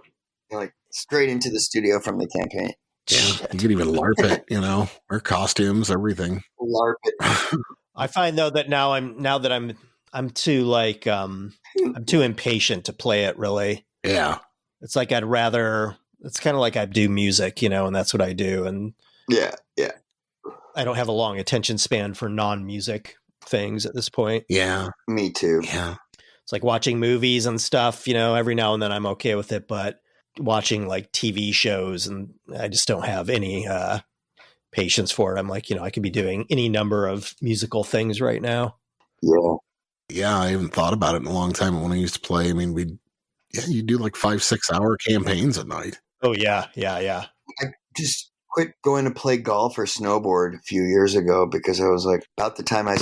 like straight into the studio from the campaign. Yeah, you could even LARP it, wear costumes, everything. LARP it. I find though that I'm too I'm too impatient to play it really. Yeah. It's like it's kind of like I do music, and that's what I do. And yeah. I don't have a long attention span for non-music things at this point. Yeah. Me too. Yeah. It's like watching movies and stuff, every now and then I'm okay with it, but watching like TV shows and I just don't have any patience for it. I'm like, I could be doing any number of musical things right now. Yeah. Yeah, I haven't thought about it in a long time. When I used to play, I mean, you do like 5-6 hour campaigns at night. Oh yeah. I just quit going to play golf or snowboard a few years ago because I was like, about the time I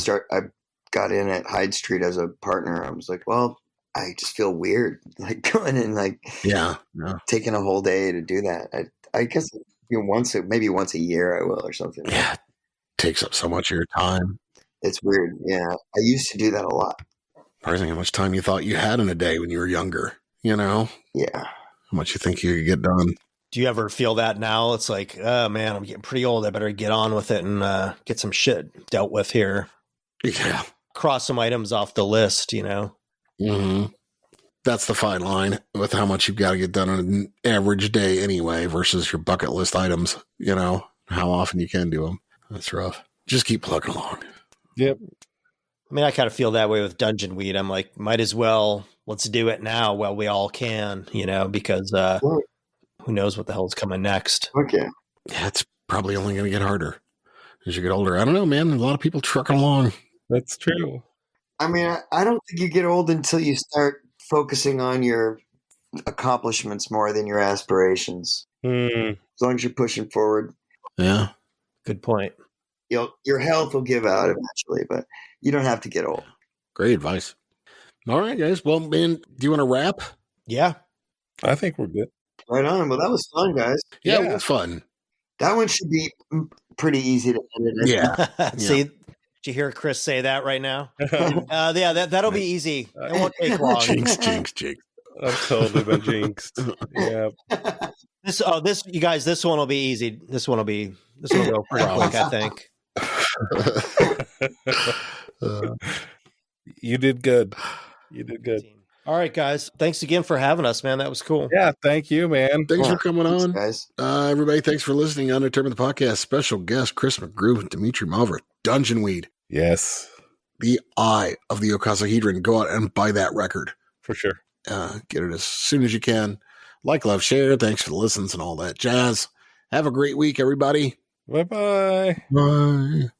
got in at Hyde Street as a partner, I was like, well, I just feel weird, like going and like taking a whole day to do that. I guess maybe once a year I will or something. Yeah, it takes up so much of your time. It's weird. Yeah, I used to do that a lot. Surprising how much time you thought you had in a day when you were younger. Yeah. How much you think you could get done. Do you ever feel that now? It's like, oh man, I'm getting pretty old. I better get on with it and get some shit dealt with here. Yeah. Cross some items off the list, Mm-hmm. That's the fine line with how much you've got to get done on an average day anyway versus your bucket list items, how often you can do them. That's rough. Just keep plugging along. Yep. I mean, I kind of feel that way with Dungeon Weed. I'm like, might as well, let's do it now while we all can, because who knows what the hell's coming next. Okay. Yeah, it's probably only going to get harder as you get older. I don't know, man. A lot of people trucking along. That's true. I mean, I don't think you get old until you start focusing on your accomplishments more than your aspirations. As long as you're pushing forward. Yeah. Good point. Your health will give out eventually, but you don't have to get old. Great advice. All right, guys. Well, man, do you want to wrap? Yeah. I think we're good. Right on. Well, that was fun, guys. Yeah. It was fun. That one should be pretty easy to edit. Yeah. See, did you hear Chris say that right now? That'll be easy. It won't take long. Jinx. I've totally been jinxed. Yeah. You guys, this one will be easy. This one will go pretty quick, I think. You did good. All right, guys. Thanks again for having us, man. That was cool. Yeah, thank you, man. Thanks for coming on. Guys. Everybody, thanks for listening. Undetermined the Podcast. Special guest, Chris McGrew and Dimitri Malver. Dungeon Weed. Yes. The Eye of the Icosahedron. Go out and buy that record. For sure. Get it as soon as you can. Like, love, share. Thanks for the listens and all that jazz. Have a great week, everybody. Bye-bye. Bye.